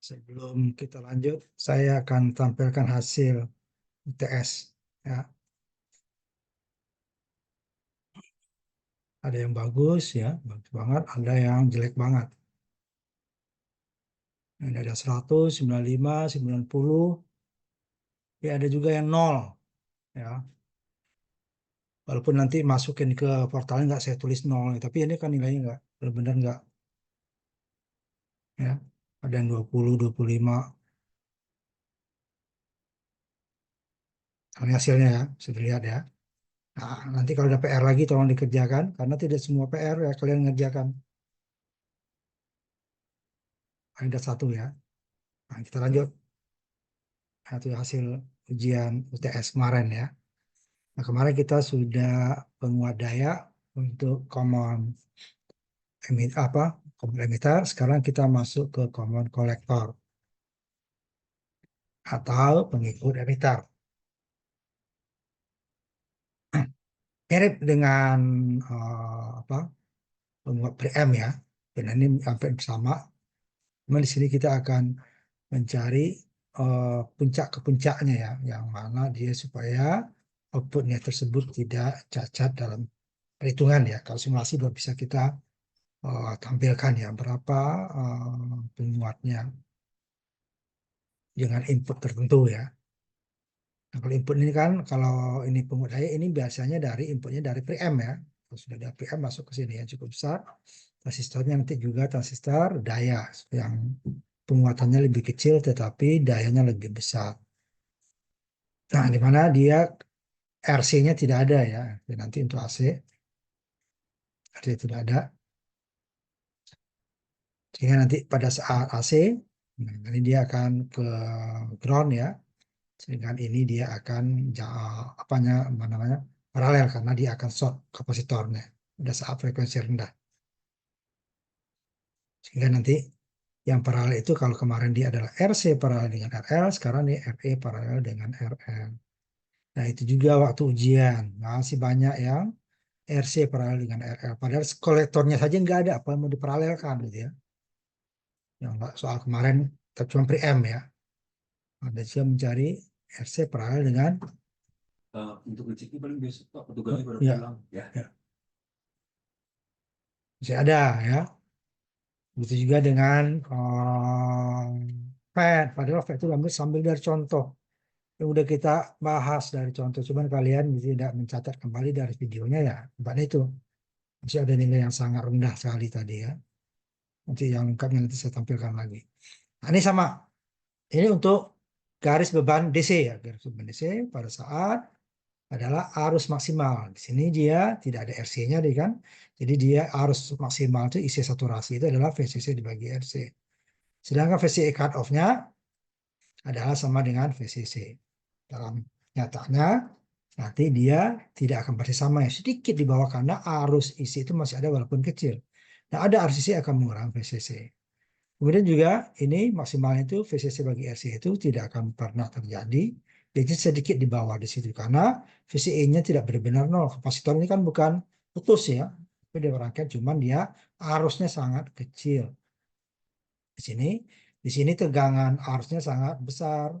Sebelum kita lanjut, saya akan tampilkan hasil UTS. Ya, ada yang bagus ya, bagus banget. Ada yang jelek banget. Ini ada 100, 95, 90. Ya, ada juga yang 0. Ya, walaupun nanti masukin ke portalnya nggak saya tulis 0, tapi ini kan nilainya nggak benar-benar nggak. Ya, ada yang 20, 25. Ini hasilnya ya, bisa dilihat ya. Nah, nanti kalau ada PR lagi tolong dikerjakan, karena tidak semua PR ya kalian ngerjakan. Ada satu ya. Nah, kita lanjut. Nah, itu hasil ujian UTS kemarin ya. Nah, kemarin kita sudah penguat daya untuk common common emitter. Sekarang kita masuk ke common collector atau pengikut emitter. Mirip dengan penguat preamp ya. Dan ini hampir sama. Cuma di sini kita akan mencari puncak ke puncaknya ya, yang mana dia supaya outputnya tersebut tidak cacat dalam perhitungan ya. Kalau simulasi belum bisa kita tampilkan ya berapa penguatnya dengan input tertentu ya. Nah, kalau input ini kan, kalau ini penguat daya ini biasanya dari inputnya dari preamp ya. Kalau sudah ada preamp masuk ke sini yang cukup besar, transistornya nanti juga transistor daya yang penguatannya lebih kecil tetapi dayanya lebih besar. Nah, di mana dia RC-nya tidak ada ya. Jadi nanti untuk AC, RC tidak ada. Sehingga nanti pada saat AC, nah, ini dia akan ke ground ya. Dengan ini dia akan apa namanya paralel karena dia akan short kapasitornya pada saat frekuensi rendah. Sehingga nanti yang paralel itu kalau kemarin dia adalah RC paralel dengan RL, sekarang ini RE paralel dengan RL. Nah, itu juga waktu ujian masih banyak yang RC paralel dengan RL. Padahal kolektornya saja nggak ada, apa yang mau diparalelkan gitu ya. Yang soal kemarin cuma preamp ya. Ada juga mencari RC paralel dengan untuk ngeceknya paling besok Pak petugasnya pada ya, pulang ya. ya. Masih ada ya. Begitu juga dengan FET. Padahal FET itu ambil sambil dari contoh yang udah kita bahas dari contoh. Cuman kalian tidak mencatat kembali dari videonya ya. Tempatnya itu masih ada nilai yang sangat rendah sekali tadi ya. Nanti yang lengkapnya nanti saya tampilkan lagi. Nah, ini sama. Ini untuk garis beban DC ya. Garis beban DC pada saat adalah arus maksimal. Di sini dia tidak ada RC-nya deh kan. Jadi dia arus maksimal itu isi saturasi itu adalah VCC dibagi RC. Sedangkan VCE cut-off-nya adalah sama dengan VCC. Dalam nyatanya nanti dia tidak akan persis sama ya. Sedikit di bawah karena arus isi itu masih ada walaupun kecil. Nah, ada arus isi akan mengurangi VCC. Kemudian juga ini maksimalnya itu VCC bagi RC itu tidak akan pernah terjadi. Jadi sedikit di bawah di situ karena VCE-nya tidak benar-benar nol. Kapasitor ini kan bukan putus ya, tapi dia berangkat cuman dia arusnya sangat kecil. Di sini tegangan arusnya sangat besar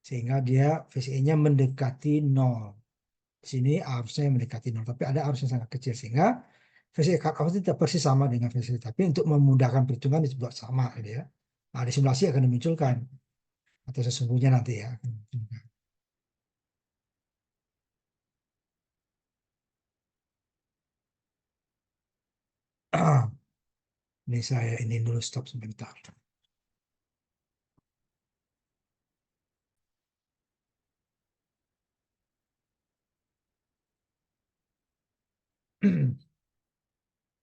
sehingga dia VCE-nya mendekati nol. Di sini arusnya mendekati nol, tapi ada arus yang sangat kecil sehingga VCE cut-off itu tidak persis sama dengan VCE, tapi untuk memudahkan perhitungan dibuat sama gitu ya. Nah, di simulasi akan dimunculkan atau sesungguhnya nanti ya. Ini saya ini dulu stop sebentar.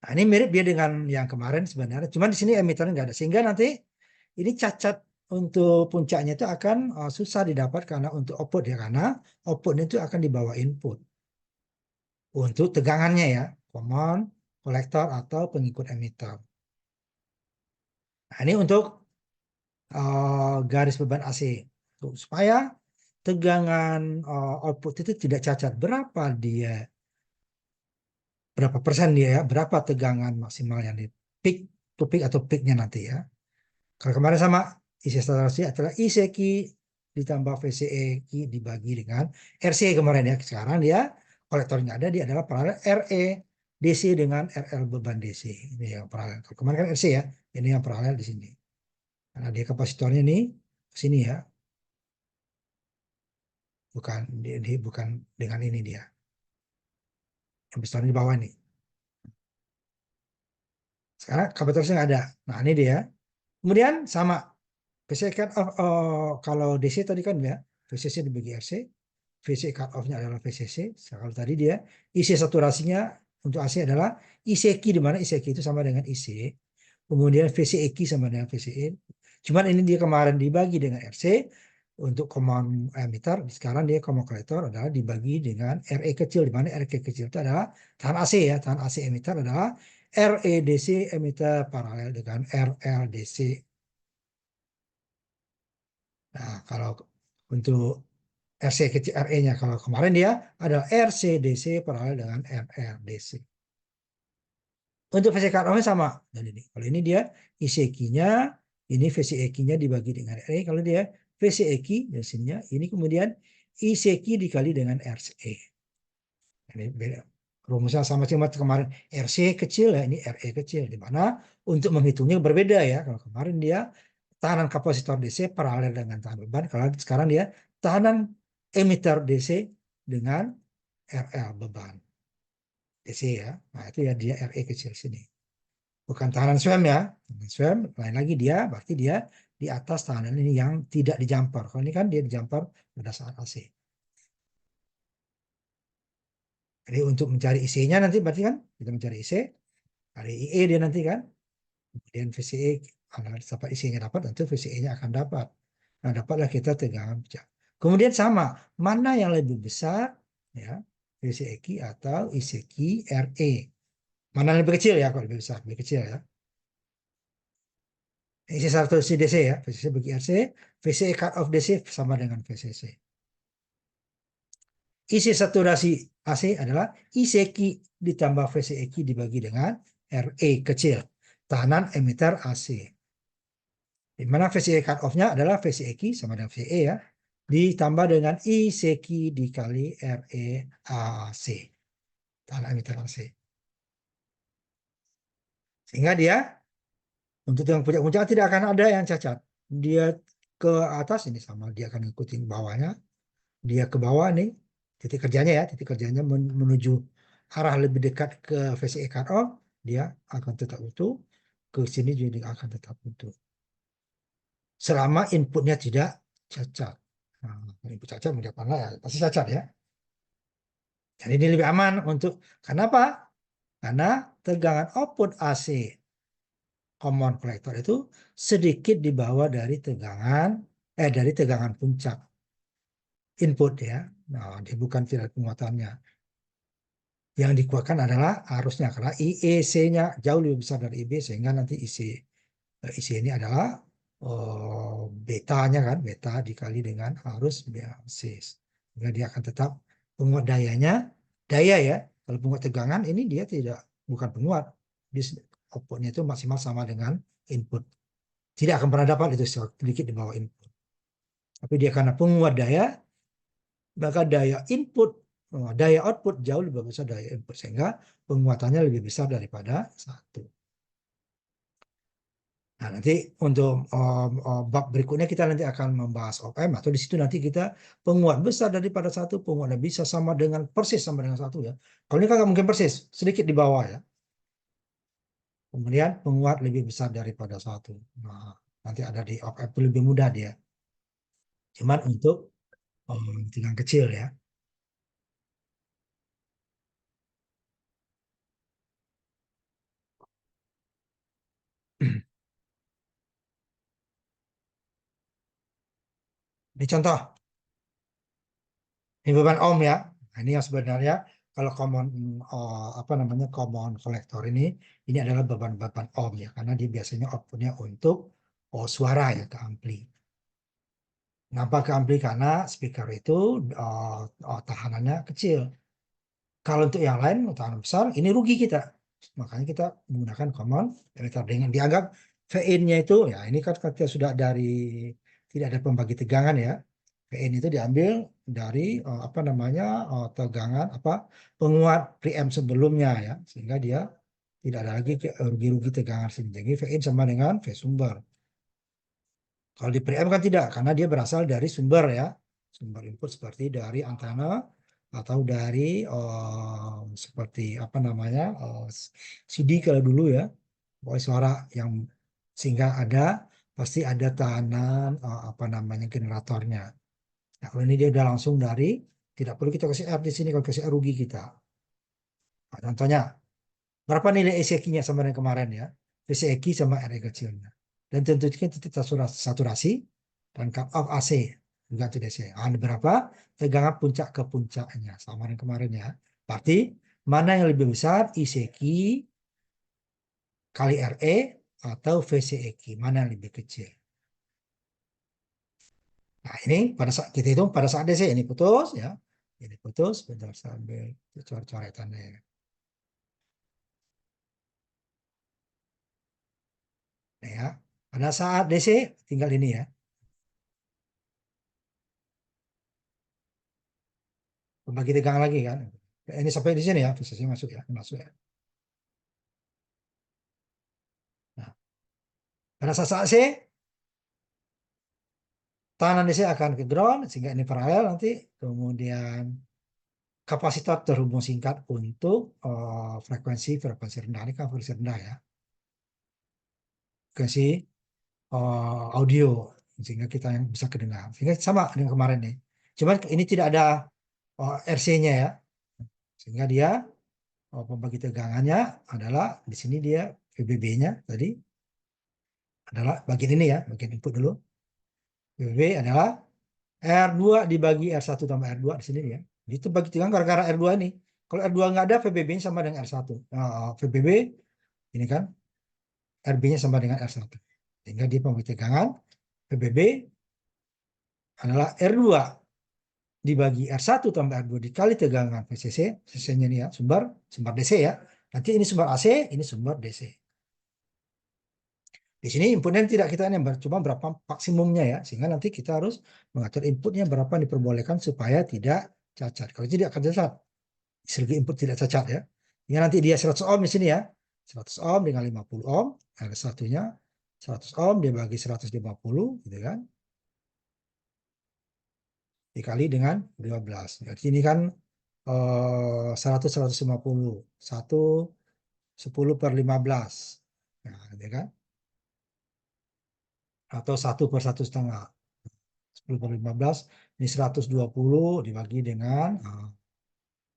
Nah, ini mirip dia dengan yang kemarin sebenarnya. Cuma di sini emiternya nggak ada. Sehingga nanti ini cacat untuk puncaknya itu akan susah didapat karena untuk output ya. Karena outputnya itu akan dibawa input. Untuk tegangannya ya. Common, kolektor, atau pengikut emitter. Nah, ini untuk garis beban AC. Tuh, supaya tegangan output itu tidak cacat. Berapa persen dia ya, berapa tegangan maksimal yang di peak to peak atau peaknya nanti ya. Kalau kemarin sama, isi saturasi adalah IC key ditambah VCE key dibagi dengan RC kemarin ya. Sekarang dia kolektornya ada, dia adalah paralel RE DC dengan RL beban DC. Ini yang paralel. Kalau kemarin kan RC ya, ini yang paralel di sini. Karena dia kapasitornya nih ke sini ya. Bukan bukan dengan ini dia. Kapasitornya di bawah nih. Sekarang kapasitornya nggak ada. Nah, ini dia. Kemudian sama. VC cut off, kalau DC tadi kan ya, VCC dibagi RC, VC cut off-nya adalah VCC. Kalau tadi dia isi saturasinya untuk AC adalah ICQ, di mana ICQ itu sama dengan IC. Kemudian VCEQ sama dengan VCE. Cuman ini dia kemarin dibagi dengan RC untuk common emitter. Sekarang dia common collector adalah dibagi dengan RE kecil, di mana RE kecil itu adalah tahan AC ya. Tahan AC emitter adalah REDC emitter paralel dengan RLDC. Nah, kalau untuk RC kecil RE-nya, kalau kemarin dia adalah RCDC paralel dengan RRDC. Untuk VC cut-off-nya sama. Dan ini, kalau ini dia IC-nya, ini VCE-nya dibagi dengan RE. Kalau dia VCE dan sininya, ini kemudian IC dikali dengan RCE. Ini beda. Rumusnya sama kemarin RC kecil ya, ini RE kecil. Di mana untuk menghitungnya berbeda ya. Kalau kemarin dia tahanan kapasitor DC paralel dengan tahanan beban. Kalau sekarang dia tahanan emitter DC dengan RL beban DC ya. Nah itu ya dia RE kecil sini. Bukan tahanan swam ya. Tahanan swam lain lagi dia, berarti dia di atas tahanan ini yang tidak dijamper. Kalau ini kan dia dijamper pada saat AC. Jadi untuk mencari IC-nya nanti berarti kan kita mencari IC, dari IE dia nanti kan. Kemudian VCE, dapat IC-nya dapat, tentu VCE-nya akan dapat. Nah, dapatlah kita tegangan pecah. Kemudian sama, mana yang lebih besar, ya, VCE atau IC RE. Mana yang lebih kecil ya, kalau lebih besar, lebih kecil ya. IC satu DC ya, VCC bagi RC, VCE cut off DC sama dengan VCC. Isi saturasi AC adalah IC ditambah VCE dibagi dengan RE kecil, tahanan emitter AC. Di mana VCE cut off-nya adalah VCE sama dengan VCE ya, ditambah dengan IC dikali RE AC, tahanan emitter AC. Sehingga dia untuk yang puncak-puncak tidak akan ada yang cacat. Dia ke atas ini sama, dia akan ngikutin bawahnya. Dia ke bawah nih, titik kerjanya ya, titik kerjanya menuju arah lebih dekat ke VCE cut off, dia akan tetap utuh. Ke sini juga akan tetap utuh. Selama inputnya tidak cacat. Nah, input cacat mau diapain lah ya, pasti cacat ya. Jadi ini lebih aman untuk, kenapa? Karena tegangan output AC common collector itu sedikit di bawah dari tegangan puncak input ya. Nah, dia bukan tidak penguatannya. Yang dikuatkan adalah arusnya, karena IEC-nya jauh lebih besar dari IB, sehingga nanti IC ini adalah betanya kan, beta dikali dengan arus basis. Sehingga dia akan tetap penguat dayanya, daya ya. Kalau penguat tegangan ini dia bukan penguat. Outputnya itu maksimal sama dengan input. Tidak akan pernah dapat itu sedikit di bawah input. Tapi dia karena penguat daya, maka daya output jauh lebih besar dari input, sehingga penguatannya lebih besar daripada satu. Nah, nanti untuk bab berikutnya kita nanti akan membahas op-amp, atau di situ nanti kita penguat besar daripada satu, penguatnya bisa sama dengan persis sama dengan satu ya. Kalau ini kan nggak mungkin persis, sedikit di bawah ya. Kemudian penguat lebih besar daripada satu. Nah, nanti ada di op-amp lebih mudah dia. Cuman untuk tegangan kecil ya. Ini contoh. Ini beban ohm ya. Nah, ini yang sebenarnya kalau common collector ini adalah beban ohm ya, karena dia biasanya outputnya untuk suara ya, ke ampli. Kenapa ke ampli? Karena speaker itu tahanannya kecil. Kalau untuk yang lain tahanan besar, ini rugi kita. Makanya kita menggunakan common emitter dengan dianggap VN-nya itu ya ini kan ketika sudah dari tidak ada pembagi tegangan ya. VN itu diambil dari apa namanya tegangan apa penguat preamp sebelumnya ya sehingga dia tidak ada lagi rugi-rugi tegangan sini. Jadi VN sama dengan V sumber. Kalau di preamp kan tidak karena dia berasal dari sumber ya. Sumber input seperti dari antena atau dari seperti apa namanya CD kalau dulu ya. Pokoknya suara yang sehingga ada pasti ada tekanan apa namanya generatornya. Nah, kalau ini dia udah langsung dari tidak perlu kita kasih R di sini kalau kasih R rugi kita. Nah, contohnya berapa nilai ECQ-nya sama dengan kemarin ya? ECQ sama R kecilnya. Dan tentukan titik saturasi dan cut off AC juga itu DC. Ada berapa tegangan puncak ke puncaknya sama dengan kemarin ya. Berarti mana yang lebih besar ECQ kali RE atau VCEQ mana yang lebih kecil? Nah, ini pada saat kita hitung pada saat DC ini putus ya. Ini putus, bentar sambil coret-coretannya. Nah, ya. Pada saat DC tinggal ini ya. Pembagi tegangan lagi kan. Ini sampai di sini ya, posisi masuk ya, masuk ya. Nah, pada saat AC tekanan DC akan ke ground sehingga ini paralel nanti kemudian kapasitor terhubung singkat untuk frekuensi rendah ini kan frekuensi rendah ya. Frekuensi audio sehingga kita yang bisa kedengar. Sehingga sama dengan kemarin nih. Cuman ini tidak ada RC-nya ya. Sehingga dia pembagi tegangannya adalah di sini dia VBB-nya tadi adalah bagian ini ya, bagian input dulu. VBB adalah R2 dibagi R1 tambah R2 di sini ya. Itu bagi tegangan gara-gara R2 ini. Kalau R2 nggak ada, VBB-nya sama dengan R1. VBB ini kan RB-nya sama dengan R1. Sehingga dia pembagi tegangan VBB adalah R2 dibagi R1 tambah R2 dikali tegangan VCC. VCC-nya ini ya, sumber DC ya. Nanti ini sumber AC, ini sumber DC. Di sini inputnya tidak kita ini cuma berapa maksimumnya ya, sehingga nanti kita harus mengatur inputnya berapa yang diperbolehkan supaya tidak cacat. Kalau tidak akan cacat, segi input tidak cacat ya. Ini nanti dia 100 ohm di sini ya, 100 ohm dengan 50 ohm, ada satunya 100 ohm dia bagi 150 gitu kan, dikali dengan 12. Jadi ini kan 100 150 1 10 per 15. Nah, gitu kan? Atau 1 per 1,5. 10 per 15 ini 120 dibagi dengan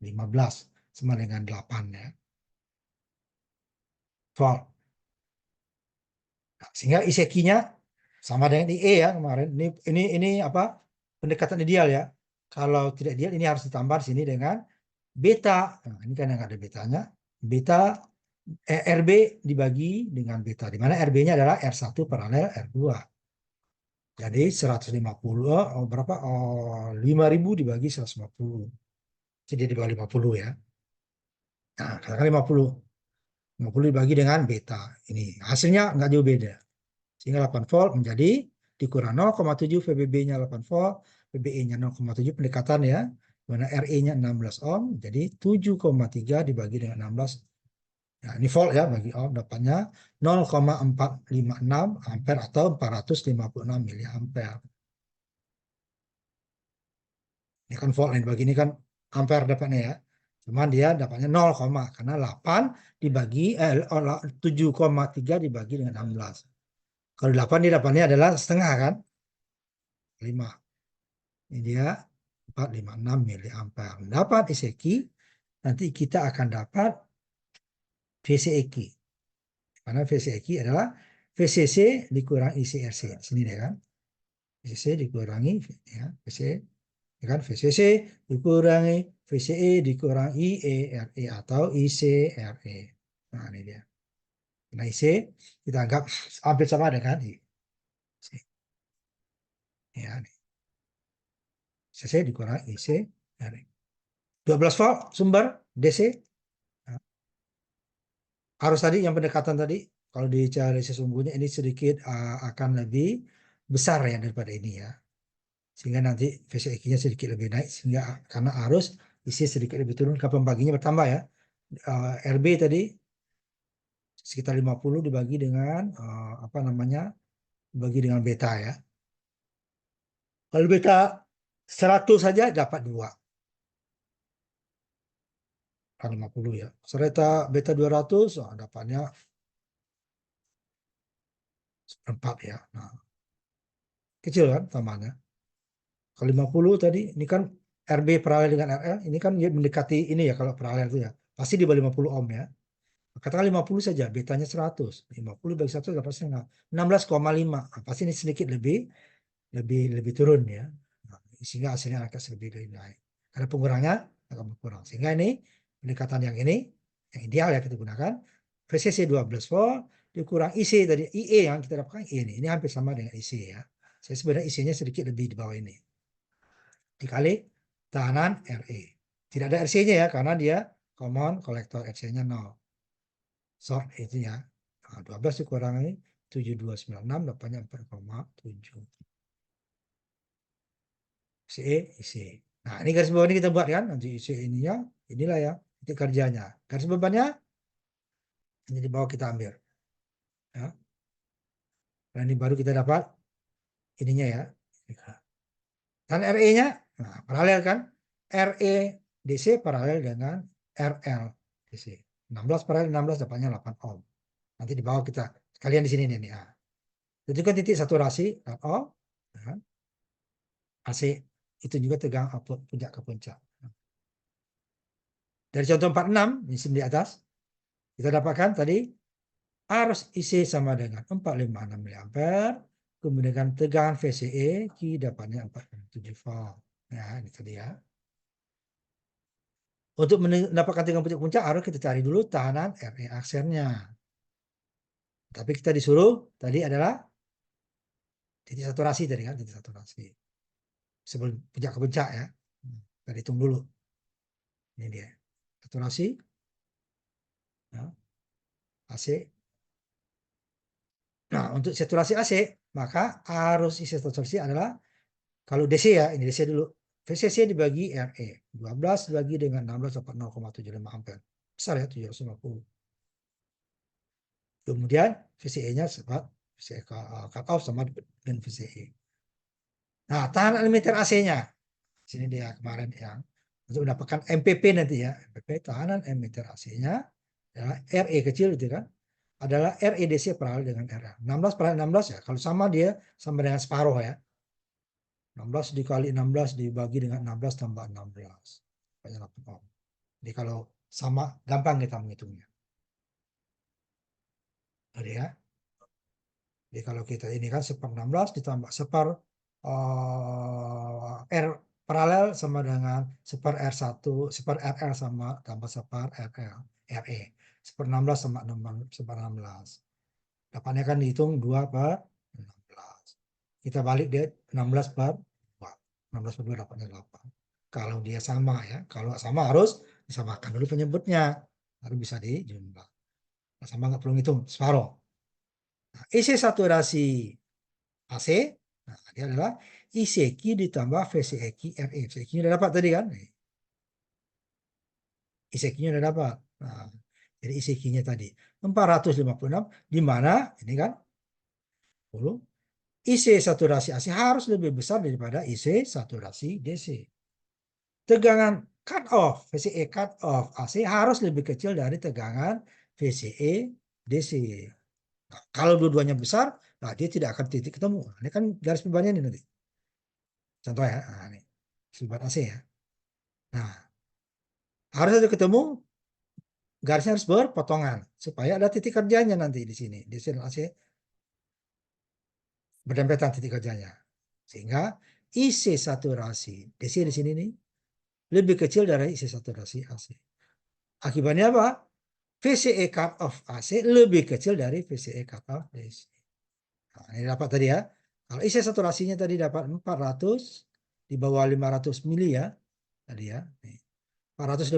15 sama dengan 8 ya. Volt. Nah, sehingga ICQ-nya sama dengan IE ya kemarin. Ini apa? Pendekatan ideal ya. Kalau tidak ideal ini harus ditambah di sini dengan beta. Nah, ini kan yang ada betanya. Beta RB dibagi dengan beta. Di mana RB-nya adalah R1 paralel R2. Jadi 150 berapa? 5.000 dibagi 150. Jadi di bawah 50 ya. Nah, katakan 50. 50 dibagi dengan beta. Ini hasilnya nggak jauh beda. Sehingga 8 volt menjadi dikurang 0,7 VBB-nya 8 volt, VBE-nya 0,7 pendekatan ya. Mana RE-nya 16 ohm, jadi 7,3 dibagi dengan 16. Nah, ini volt ya bagi ohm dapatnya 0,456 ampere atau 456 miliampere. Ini kan volt yang bagi ini kan ampere dapatnya ya. Cuman dia dapatnya 0, karena 8 dibagi 7,3 dibagi dengan 16. Kalau 8 di dapatnya adalah setengah kan? 5. Ini dia 456 miliampere. Dapat ICQ, nanti kita akan dapat VCEQ. Karena VCEQ adalah VCC dikurangi ICRC. Di sini deh kan. VCC dikurangi ya, VC ya kan VCC dikurangi VCE dikurangi IERE atau ICRE. Nah, ini dia. Nah, IC kita anggap hampir sama dengan I. Ya, nih. CC dikurangi ICRE. 12 volt sumber DC. Nah, arus tadi yang pendekatan tadi Kalau dicari sesungguhnya ini sedikit akan lebih besar ya daripada ini ya. Sehingga nanti VCEQ-nya sedikit lebih naik sehingga karena arus isi sedikit lebih turun, kapan paginya bertambah ya. RB tadi sekitar 50 dibagi dengan apa namanya? Dibagi dengan beta ya. Kalau beta 100 saja dapat 2. Kan 50 ya. Serta beta 200 dapatnya 4 ya. Nah, kecil kan tambahnya. Kalau 50 tadi ini kan RB paralel dengan RL, ini kan mendekati ini ya kalau paralel itu ya. Pasti di bawah 50 ohm ya. Katakan 50 saja, betanya 100. 50 bagi 100 dapat setengah. 16,5. Nah, pasti ini sedikit lebih turun ya. Nah, sehingga hasilnya akan lebih naik. Karena pengurangnya akan berkurang. Sehingga ini pendekatan yang ini yang ideal ya kita gunakan. VCC 12 volt dikurang IC tadi, IE yang kita dapatkan ini hampir sama dengan IC ya. Saya sebenarnya IC-nya sedikit lebih di bawah ini. Dikali tahanan RE. Tidak ada RC-nya ya karena dia common kolektor, RC-nya 0. Short itu ya. Nah, 12 dikurangi 7296 dapatnya 4,7. CE, IC. Nah, ini garis bawah ini kita buat kan. Nanti IC ininya, inilah ya titik kerjanya. Garis bebannya ini di bawah kita ambil. Ya. Dan ini baru kita dapat ininya ya. Dan RE-nya, nah, paralel kan. RE DC paralel dengan RL DC. 16 paralel 16 dapatnya 8 ohm. Nanti di bawah kita, kalian di sini nih. Ya. Tentukan titik saturasi, ohm. Ya. AC itu juga tegang output puncak ke puncak. Dari contoh 46 di atas kita dapatkan tadi arus IC sama dengan 456 mA, kemudian tegangan VCE Q dapatnya 47 volt. Ya, ini tadi ya. Untuk mendapatkan tegangan puncak-puncak harus kita cari dulu tahanan RE aksennya. Tapi kita disuruh tadi adalah titik saturasi tadi kan, titik saturasi. Sebelum puncak ke puncak ya. Kita hitung dulu. Ini dia. Saturasi. Ya. AC. Nah, untuk saturasi AC, maka arus isi saturasi adalah kalau DC ya, ini DC dulu. VCC dibagi RE. 12 dibagi dengan 16 dapat 0,75 ampere. Besar ya, 750. Kemudian VCE-nya sebab VCE cut off sama dengan VCE. Nah, tahanan limiter AC-nya. Sini dia kemarin yang untuk mendapatkan MPP nanti ya. MPP tahanan emitter AC-nya adalah RE kecil itu kan. Adalah REDC paralel dengan RL. 16 paralel 16 ya. Kalau sama dia sama dengan separuh ya. 16 dikali 16 dibagi dengan 16 tambah 16. Banyak 8 ohm. Jadi kalau sama gampang kita menghitungnya. Jadi ya. Jadi kalau kita ini kan separ 16 ditambah separ R paralel sama dengan separ R1, separ RL sama tambah separ RE. Separ 16 sama 6, separ 16. Dapatnya kan dihitung 2 per 16. Kita balik dia 16 per 2. 16 per 2 dapatnya 8. Kalau dia sama ya, kalau sama harus disamakan dulu penyebutnya. Baru bisa dijumlah. Nah, sama nggak perlu hitung, separuh. Nah, isi saturasi AC, nah, dia adalah ICQ ditambah VCEQ RE. VCEQ udah dapat tadi kan? ICQ-nya udah dapat. Nah, jadi ICQ-nya tadi 456, di mana ini kan IC saturasi AC harus lebih besar daripada IC saturasi DC. Tegangan cut off, VCE cut off AC harus lebih kecil dari tegangan VCE DC. Nah, kalau dua-duanya besar, nah dia tidak akan titik ketemu. Ini kan garis bebannya ini nanti. Contoh ya, nah, ini beban AC ya. Nah, harus ada ketemu, garisnya harus berpotongan supaya ada titik kerjanya nanti di sini. DC dan AC berdempetan titik kerjanya. Sehingga IC saturasi DC di sini nih lebih kecil dari IC saturasi AC. Akibatnya apa? VCE cut off AC lebih kecil dari VCE cut off DC. Nah, ini dapat tadi ya. Kalau IC saturasinya tadi dapat 400 di bawah 500 mili ya. Tadi ya. 456.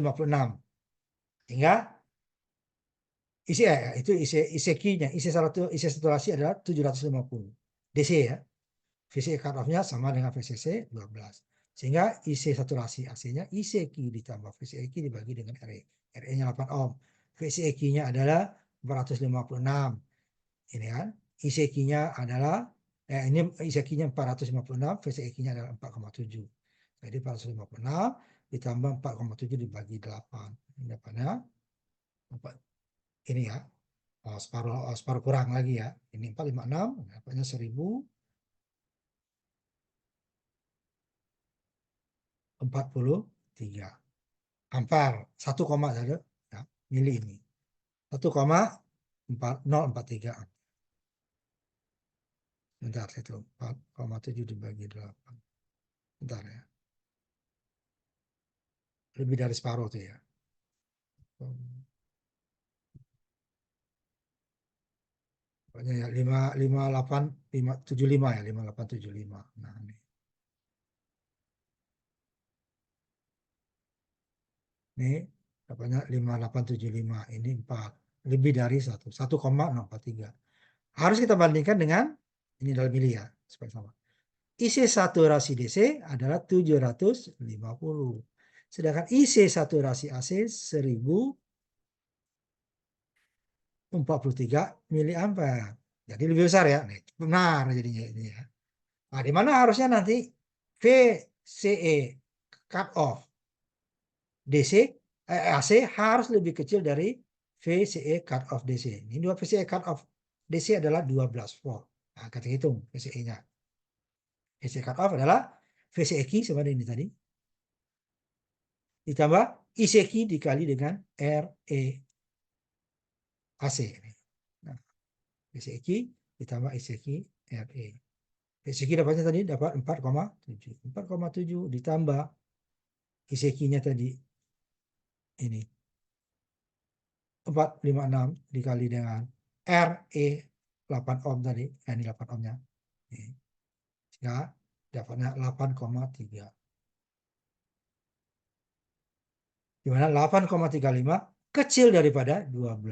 Hingga Itu IC key-nya, IC saturasi adalah 750 DC ya. VCE cut-off-nya sama dengan VCC 12. Sehingga IC saturasi AC-nya IC key ditambah VCE key dibagi dengan RE. RE-nya 8 ohm. VCE key-nya adalah 456. Ini kan. IC key-nya adalah ini IC key-nya 456, VCE key-nya adalah 4,7. Jadi 456 ditambah 4,7 dibagi 8. Ini dapatnya ini ya. Separuh kurang lagi ya. Ini 456, dapatnya 1043 ampere. 1, saja ya, mili ini. 1,4043. Bentar, itu 4,7 dibagi 8. Bentar ya. Lebih dari separuh tuh ya. Pokoknya ya 5,5875 ya, 5,875. Nah, ini. Ini dapatnya 5,875. Ini 4. Lebih dari 1,043. Harus kita bandingkan dengan ini dalam mili ya, supaya sama. IC saturasi DC adalah 750. Sedangkan IC saturasi AC 1043 miliampere. Jadi lebih besar ya. Nih, benar jadinya ini ya. Nah, di mana harusnya nanti VCE cut off DC AC harus lebih kecil dari VCE cut off DC. Ini dua VCE cut off DC adalah 12 volt. Nah, kita hitung VCE-nya. VCE cut off adalah VCE key sama ini tadi. Ditambah IC key dikali dengan RE AC. Nah, VCE key ditambah IC key RE. VCE key dapatnya tadi dapat 4,7. 4,7 ditambah IC key-nya tadi ini 456 dikali dengan RE 8 ohm tadi, ini 8 ohmnya. Sehingga dapatnya 8,3. Di mana 8,35 kecil daripada 12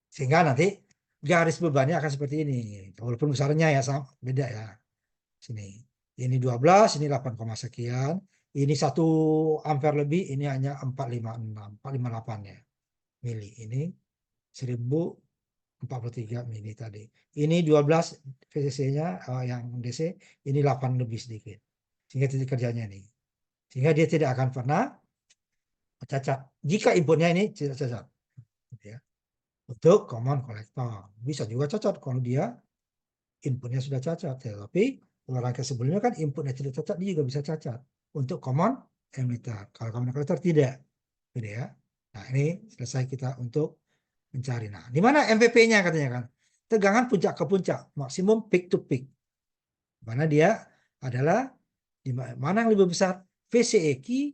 sehingga nanti garis bebannya akan seperti ini. Walaupun besarnya ya sama, beda ya. Sini. Ini 12, ini 8, sekian. Ini 1 ampere lebih, ini hanya 456, 458 ya. Mili. Ini 1043 mili tadi. Ini 12 VCC-nya yang DC, ini 8 lebih sedikit. Sehingga titik kerjanya ini. Sehingga dia tidak akan pernah cacat. Jika inputnya ini tidak cacat. Ya. Untuk common collector. Bisa juga cacat kalau dia inputnya sudah cacat. Tapi olahraga sebelumnya kan inputnya tidak cacat, dia juga bisa cacat. Untuk common emitter. Kalau common collector tidak. Gitu ya. Nah ini selesai kita untuk mencari. Nah di mana MPP-nya katanya kan? Tegangan puncak ke puncak. Maksimum peak to peak. Mana dia adalah di mana yang lebih besar? VCE key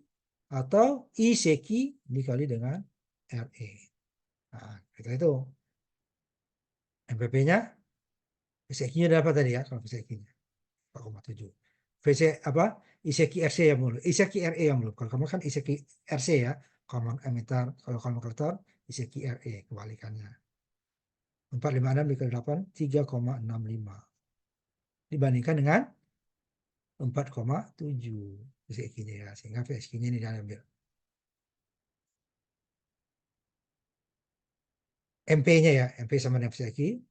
atau IC key dikali dengan RE. Nah, kita itu MPP-nya, VCE-nya dapat tadi ya, kalau VCE-nya 4,7. VC apa? ICQ RC yang mulu, ICQ RE yang mulu. Kalau kamu kan ICQ RC ya, common emitter. Kalau common collector, ICQ RE kebalikannya. 456 dikali 8, 3,65. Dibandingkan dengan 4,7 VCQ-nya ya, sehingga VCQ-nya ini diambil. MP-nya ya, MP sama dengan VCQ.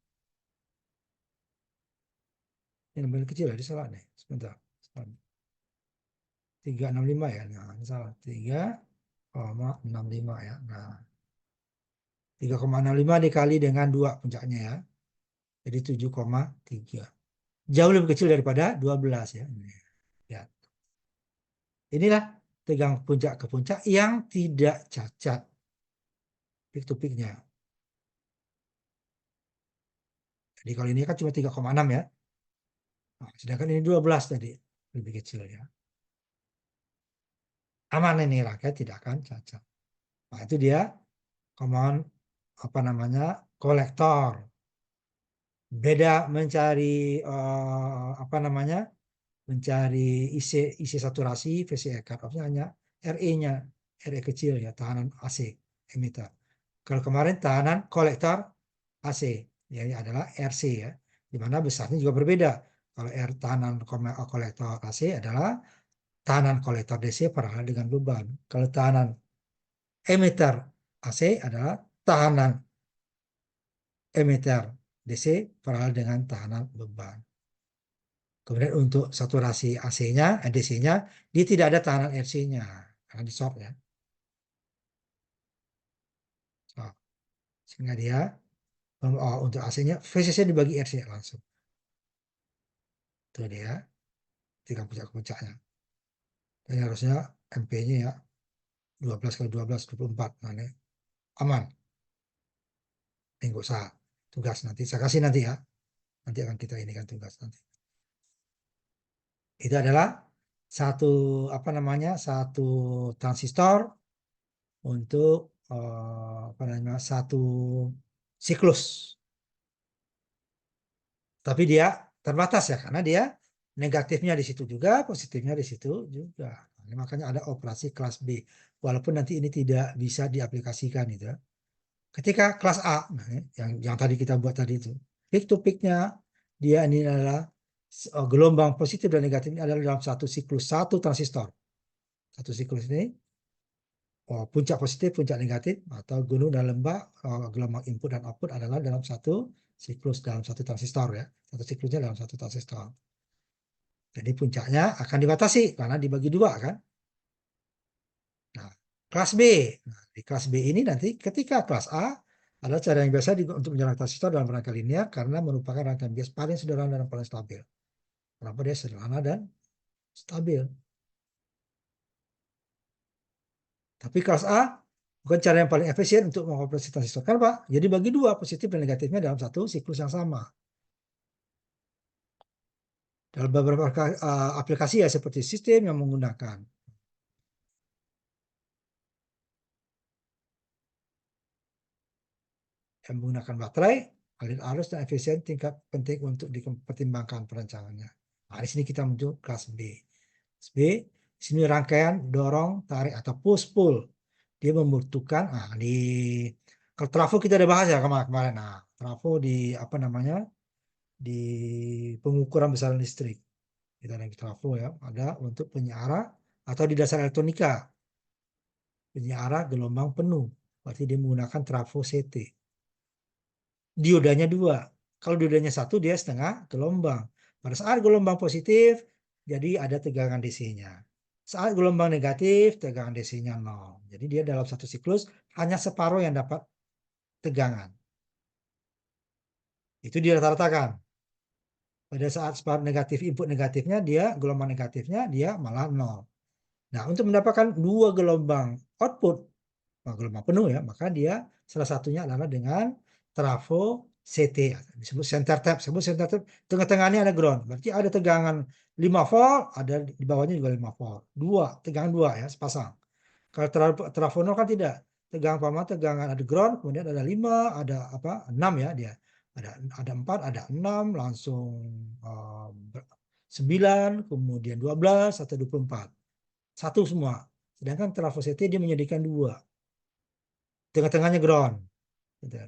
Ini lebih kecil ya, salah nih. Sebentar. 365 ya. Nah, ini salah. 3,65 ya. Nah, 3,65 dikali dengan 2 puncaknya ya. Jadi 7,3. Jauh lebih kecil daripada 12 ya. Ya. Inilah tegang puncak ke puncak yang tidak cacat. Peak to peak-nya. Jadi kalau ini kan cuma 3,6 ya. Nah, sedangkan ini 12 tadi. Lebih kecil ya. Aman ini rakyat tidak akan cacat. Nah itu dia common apa namanya kolektor. Beda mencari apa namanya mencari isi saturasi VCE cut off-nya hanya RE-nya, RE kecil ya, tahanan AC emitter. Kalau kemarin tahanan kolektor AC, ya ini adalah RC ya, di mana besarnya juga berbeda. Kalau tahanan kolektor AC adalah tahanan kolektor DC paralel dengan beban. Kalau tahanan emitter AC adalah tahanan emitter DC paralel dengan tahanan beban. Kemudian untuk saturasi AC-nya, DC-nya, dia tidak ada tahanan RC-nya karena di short ya. Oh, sehingga dia untuk AC-nya VCC dibagi RC langsung. Itu dia tiga puncak-puncaknya. Dan harusnya MP-nya ya 12 kali 12 24. Nah, ini aman. Ini nggak usah tugas nanti. Saya kasih nanti ya. Nanti akan kita ini kan tugas nanti. Itu adalah satu apa namanya satu transistor untuk apa namanya satu siklus. Tapi dia terbatas ya karena dia negatifnya di situ juga, positifnya di situ juga. Nah, makanya ada operasi kelas B. Walaupun nanti ini tidak bisa diaplikasikan itu. Ketika kelas A, nah, yang tadi kita buat tadi itu, peak to peaknya dia ini adalah gelombang positif dan negatif ini adalah dalam satu siklus satu transistor. Satu siklus ini puncak positif, puncak negatif atau gunung dan lembah gelombang input dan output adalah dalam satu siklus dalam satu transistor ya. Satu siklusnya dalam satu transistor. Jadi puncaknya akan dibatasi karena dibagi dua kan. Nah, kelas B. Nah, di kelas B ini nanti ketika kelas A adalah cara yang biasa untuk menyerang transistor dalam rangka linear karena merupakan rangkaian bias paling sederhana dan paling stabil. Kenapa dia sederhana dan stabil? Tapi kelas A bukan cara yang paling efisien untuk mengoperasi transistor. Kenapa? Jadi bagi dua positif dan negatifnya dalam satu siklus yang sama. Dalam beberapa aplikasi ya seperti sistem yang menggunakan baterai, aliran arus dan efisien tingkat penting untuk dipertimbangkan perancangannya. Nah, di sini kita menuju kelas B. Kelas B, di sini rangkaian dorong, tarik atau push pull. Dia membutuhkan, kalau trafo kita udah bahas ya kemarin. Nah, trafo di apa namanya di pengukuran besaran listrik. Kita ada trafo ya, ada untuk penyiaran atau di dasar elektronika penyiaran gelombang penuh. Berarti dia menggunakan trafo CT. Diodanya dua. Kalau diodanya satu, dia setengah gelombang. Pada saat gelombang positif, jadi ada tegangan DC-nya. Saat gelombang negatif, tegangan DC-nya 0. Jadi dia dalam satu siklus hanya separuh yang dapat tegangan. Itu dia rata-ratakan. Pada saat separuh negatif, input negatifnya, dia gelombang negatifnya, dia malah 0. Nah, untuk mendapatkan dua gelombang output, gelombang penuh ya, maka dia salah satunya adalah dengan trafo CT, disebut center tap, tengah-tengahnya ada ground, berarti ada tegangan 5 volt, ada di bawahnya juga 5 volt, tegangan dua ya, sepasang. Kalau trafo nol kan tidak, tegangan ada ground, kemudian ada 5, ada 6 ya dia, ada 4, ada 6, langsung 9, kemudian 12 atau 24, satu semua. Sedangkan trafo CT dia menyediakan dua, tengah-tengahnya ground. Gitu.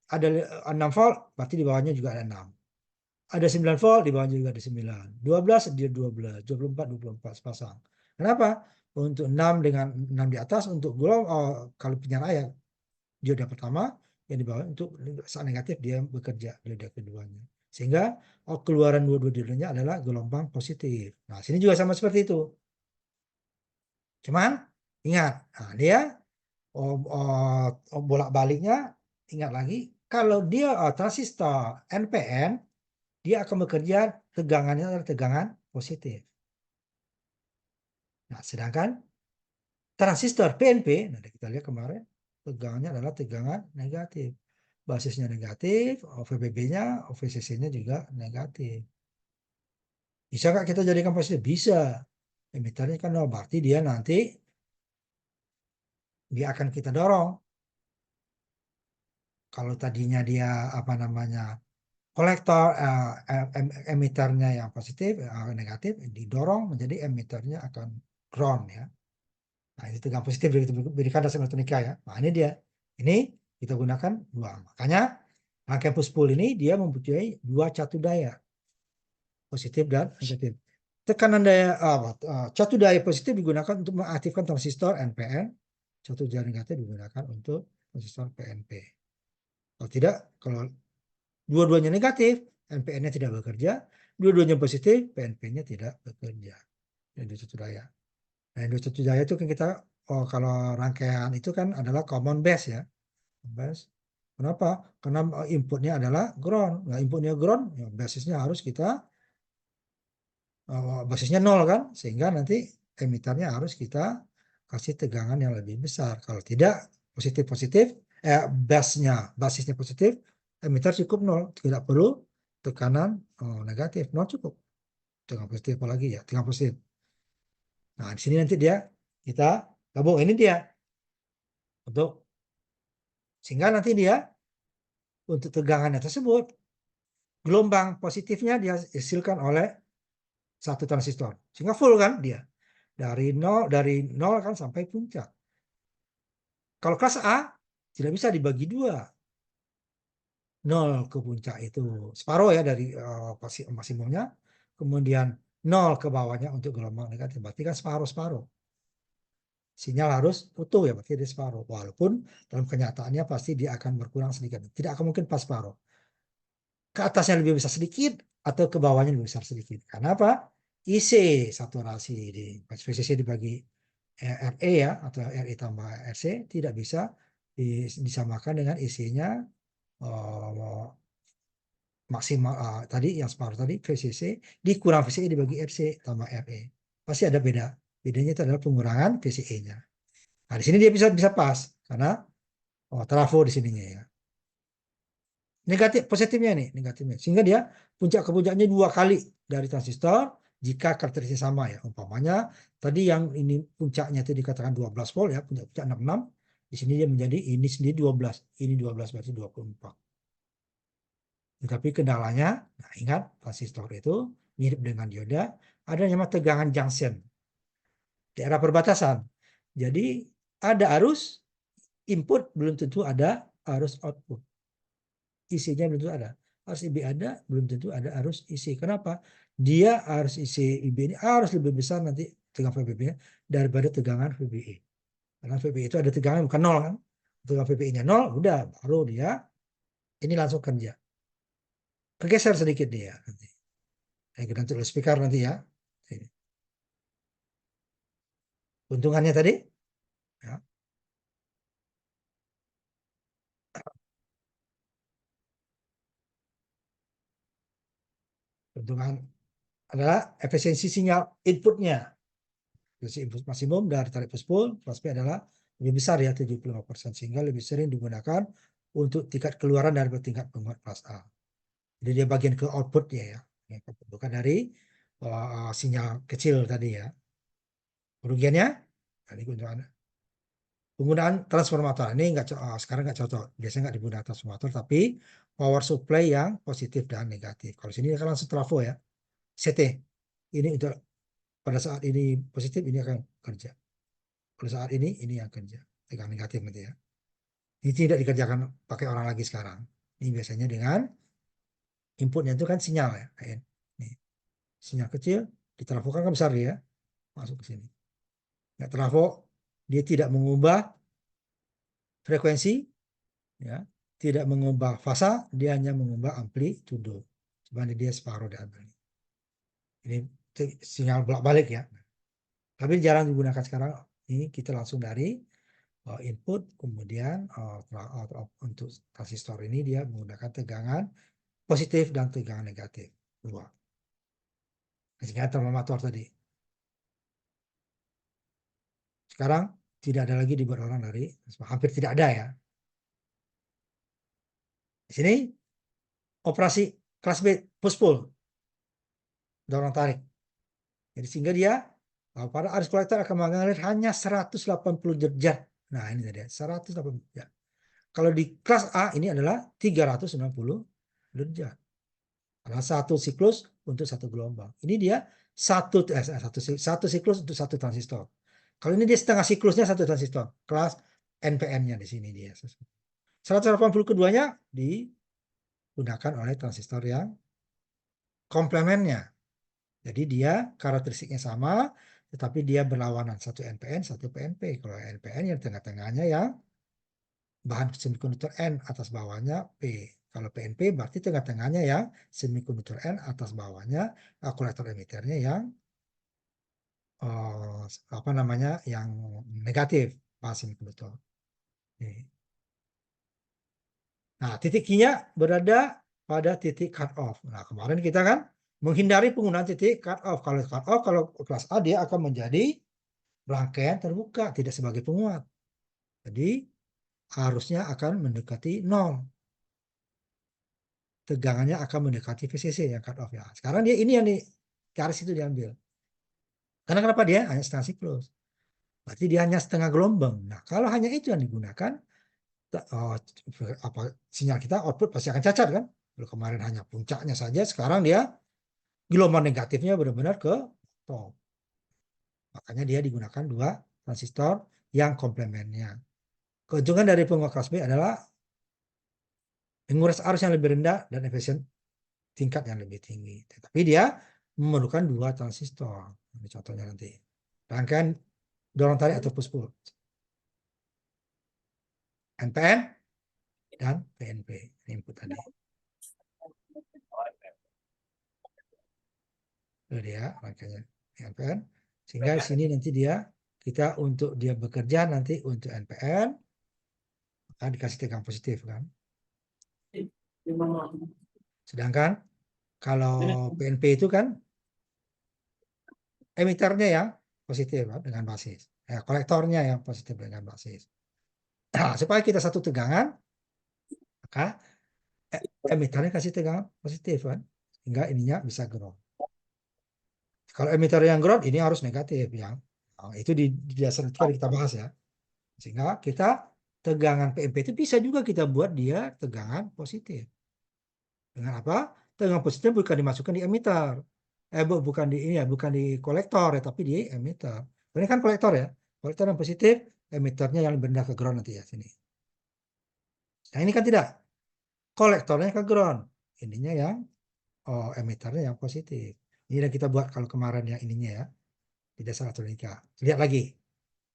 Ada 6 volt, berarti di bawahnya juga ada 6. Ada 9 volt, di bawahnya juga ada 9. 12, dia 12. 24 sepasang. Kenapa? Untuk 6 dengan 6 di atas, untuk kalau penyiar ayat, dioda pertama, yang di bawah untuk saat negatif dia bekerja, dioda keduanya. Sehingga keluaran dua-dua diodanya adalah gelombang positif. Nah, sini juga sama seperti itu. Cuman, ingat, nah, dia bolak-baliknya, ingat lagi, kalau dia transistor NPN, dia akan bekerja tegangannya adalah tegangan positif. Nah, sedangkan transistor PNP, nah kita lihat kemarin, tegangannya adalah tegangan negatif. Basisnya negatif, VBB-nya, VCC-nya juga negatif. Bisa nggak kita jadikan positif? Bisa. Emiternya kan berarti dia nanti dia akan kita dorong. Kalau tadinya dia apa namanya kolektor emiternya yang positif negatif didorong menjadi emiternya akan ground ya. Nah itu tegangan positif berikan dasar elektronika ya. Nah ini dia. Ini Kita gunakan 2. Makanya rangkaian push-pull ini dia mempunyai 2 catu daya, positif dan negatif. Tekanan daya catu daya positif digunakan untuk mengaktifkan transistor NPN, catu daya negatif digunakan untuk transistor PNP. Kalau tidak, kalau dua-duanya negatif, NPN-nya tidak bekerja, dua-duanya positif, PNP-nya tidak bekerja. Yang dua catu daya. Nah, yang dua catu daya itu kan kita, kalau rangkaian itu kan adalah common base ya. Base. Kenapa? Karena inputnya adalah ground. Nah, inputnya ground, ya basisnya harus kita basisnya 0 kan, sehingga nanti emitarnya harus kita kasih tegangan yang lebih besar. Kalau tidak positif-positif, basisnya positif, emitter cukup 0, tidak perlu tekanan negatif, 0 cukup. Tegangan positif apalagi ya, tegangan positif. Nah, di sini nanti kita gabung ini dia untuk sehingga nanti dia untuk tegangannya tersebut gelombang positifnya dihasilkan oleh satu transistor, sehingga full kan dia dari nol kan sampai puncak. Kalau kelas A tidak bisa dibagi 2, 0 ke puncak itu separuh ya dari maksimumnya, kemudian 0 ke bawahnya untuk gelombang negatif, berarti kan separuh-separuh. Sinyal harus utuh ya, berarti dia separuh. Walaupun dalam kenyataannya pasti dia akan berkurang sedikit, tidak akan mungkin pas separuh. Ke atasnya lebih besar sedikit atau ke bawahnya lebih besar sedikit. Karena apa? IC saturasi di VCC dibagi RE ya, atau RE tambah RC tidak bisa disamakan dengan IC-nya maksimal tadi yang separuh tadi VCC dikurang VCE dibagi RC tambah RE. Pasti ada beda. Bedanya itu adalah pengurangan VCE-nya. Nah, di sini dia bisa pas karena trafo di sininya ya. Negatif positifnya nih, negatifnya. Sehingga dia puncak ke puncaknya 2 kali dari transistor jika karakteristik sama ya. Umpamanya tadi yang ini puncaknya itu dikatakan 12 volt ya, puncak 66. Di sini dia menjadi ini sendiri 12. Ini 12 berarti 24. Tetapi kendalanya, nah ingat transistor itu mirip dengan dioda, ada yang namanya tegangan junction. Daerah perbatasan. Jadi ada arus input, belum tentu ada arus output. Isinya belum tentu ada. Arus IB ada, belum tentu ada arus isi. Kenapa? Dia arus isi IB ini harus lebih besar nanti tegangan VBB-nya daripada tegangan VBE. Karena VBE itu ada tegangan bukan 0 kan. Tegangan VBE-nya 0, udah baru dia ini langsung kerja. Kegeser sedikit dia nanti. Kita nanti speaker nanti ya. Ini. Untungannya tadi ya. Untungan adalah efisiensi sinyal inputnya. Efisiensi input maksimum dari tarik push-pull kelas B adalah lebih besar ya 75%, sehingga lebih sering digunakan untuk tingkat keluaran dari tingkat penguat kelas A. Jadi dia bagian ke outputnya ya, bukan dari sinyal kecil tadi ya. Kerugiannya, tadi penggunaan transformator ini sekarang nggak cocok. Biasanya nggak digunakan transformator, tapi power supply yang positif dan negatif. Kalau sini kan langsung trafo ya, CT. Ini untuk pada saat ini positif ini akan kerja. Pada saat ini yang kerja. Tegangan negatif nanti ya. Ini tidak dikerjakan pakai orang lagi sekarang. Ini biasanya dengan inputnya itu kan sinyal ya. Nih, sinyal kecil ditrafokan kan besar ya, masuk ke sini. Nggak trafo, dia tidak mengubah frekuensi, ya, tidak mengubah fasa, dia hanya mengubah amplitudo. Sebenarnya dia separuh diambil. Ini sinyal bolak-balik ya. Tapi jarang digunakan sekarang. Ini kita langsung dari input, kemudian untuk transistor ini dia menggunakan tegangan positif dan tegangan negatif. 2. Sehingga transformator tadi. Sekarang tidak ada lagi dibuat orang dari, hampir tidak ada ya. Di sini operasi kelas B push pull, dorong tarik. Jadi sehingga dia pada arus kolektor akan mengalir hanya 180 derajat. Nah ini tadi 180 derajat. Kalau di kelas A ini adalah 360 derajat. Karena satu siklus untuk satu gelombang. Ini dia satu siklus untuk satu transistor. Kalau ini dia setengah siklusnya satu transistor. Kelas NPN-nya di sini dia. 180 keduanya digunakan oleh transistor yang komplemennya. Jadi dia karakteristiknya sama, tetapi dia berlawanan. Satu NPN, satu PNP. Kalau NPN yang tengah-tengahnya yang bahan semikonduktor N, atas bawahnya P. Kalau PNP berarti tengah-tengahnya yang semikonduktor N, atas bawahnya kolektor emitternya yang apa namanya, yang negatif, bahan semikonduktor. Nah, titik Q-nya berada pada titik cut off. Nah, kemarin kita kan menghindari penggunaan titik cut off. Kalau cut off, kalau kelas A dia akan menjadi rangkaian terbuka, tidak sebagai penguat. Jadi harusnya akan mendekati 0. Tegangannya akan mendekati VCC yang cut off ya. Sekarang dia ini yang di garis itu diambil. Karena kenapa dia hanya setengah siklus? Berarti dia hanya setengah gelombang. Nah, kalau hanya itu yang digunakan, apa sinyal kita output pasti akan cacat kan? Kalau kemarin hanya puncaknya saja, sekarang dia gelombang negatifnya benar-benar ke top. Makanya dia digunakan 2 transistor yang komplemennya. Keuntungan dari penguat kelas B adalah menguras arus yang lebih rendah dan efisien tingkat yang lebih tinggi. Tetapi dia memerlukan 2 transistor. Ini contohnya nanti. Rangkaian dorong tarik atau push pull. NPN dan PNP. Ini input tadi. Itu dia rangkaiannya NPN. Sehingga di sini nanti kita untuk dia bekerja nanti untuk NPN kan dikasih tegang positif kan. Sedangkan kalau PNP itu kan emiternya yang positif kan, dengan basis. Kolektornya yang positif dengan basis. Nah, supaya kita satu tegangan, maka emiternya kasih tegangan positif kan, sehingga ininya bisa ground. Kalau emitter yang ground ini harus negatif yang itu di dasar itu kita bahas ya. Sehingga kita tegangan PNP itu bisa juga kita buat dia tegangan positif. Dengan apa? Tegangan positif bukan dimasukkan di emitter. Bukan di ini ya, bukan di kolektor ya, tapi di emitter. Ini kan kolektor ya. Kolektor yang positif, emitternya yang rendah ke ground nanti ya sini. Nah, ini kan tidak. Kolektornya ke ground. Ininya yang emitternya yang positif. Ini yang kita buat kalau kemarin yang ininya ya. Di dasar elektronika. Lihat lagi.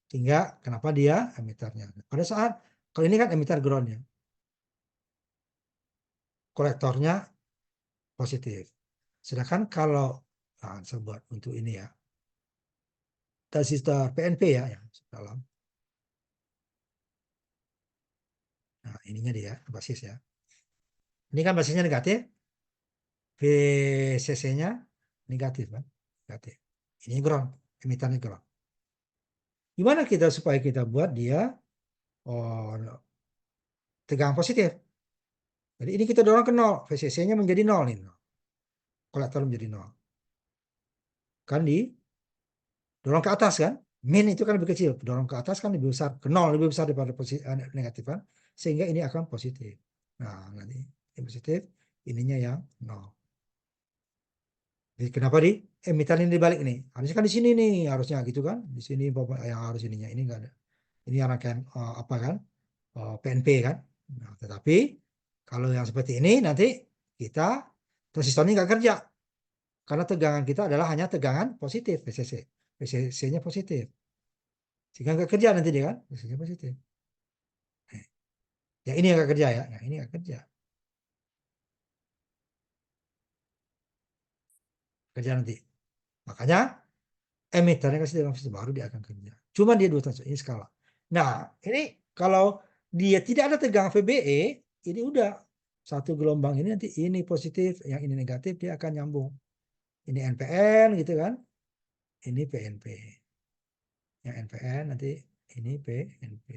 Sehingga kenapa dia emitternya. Pada saat, kalau ini kan emitter groundnya. Kolektornya positif. Sedangkan kalau, saya buat untuk ini ya. Transistor PNP ya, yang dalam. Nah, ininya dia, basis ya. Ini kan basisnya negatif. VCC-nya negatif kan. Negatif. Ini ground. Emitternya ground. Gimana kita supaya kita buat dia tegangan positif. Jadi ini kita dorong ke 0. VCC-nya menjadi 0 nih. Kolektor menjadi 0. Kan dorong ke atas kan. Min itu kan lebih kecil. Dorong ke atas kan lebih besar. Ke 0 lebih besar daripada negatif kan. Sehingga ini akan positif. Nah, nanti ini positif. Ininya yang 0. Jadi kenapa emiter ini dibalik nih? Harusnya kan di sini nih. Harusnya gitu kan. Di sini yang harus ininya. Ini enggak ada. Ini yang rangkaian apa kan. PNP kan. Nah, tetapi kalau yang seperti ini nanti kita transistor ini nggak kerja. Karena tegangan kita adalah hanya tegangan positif VCC. VCC-nya positif. Sehingga nggak kerja nanti dia kan. VCC positif. Yang ini nggak kerja ya. Yang ini nggak kerja. Kerja nanti. Makanya emitternya kasih tegangan positif baru dia akan kerja. Cuma dia 2 transistor. Ini skala. Nah ini kalau dia tidak ada tegangan VBE. Ini udah. Satu gelombang ini nanti ini positif. Yang ini negatif dia akan nyambung. Ini NPN gitu kan. Ini PNP. Yang NPN nanti ini PNP.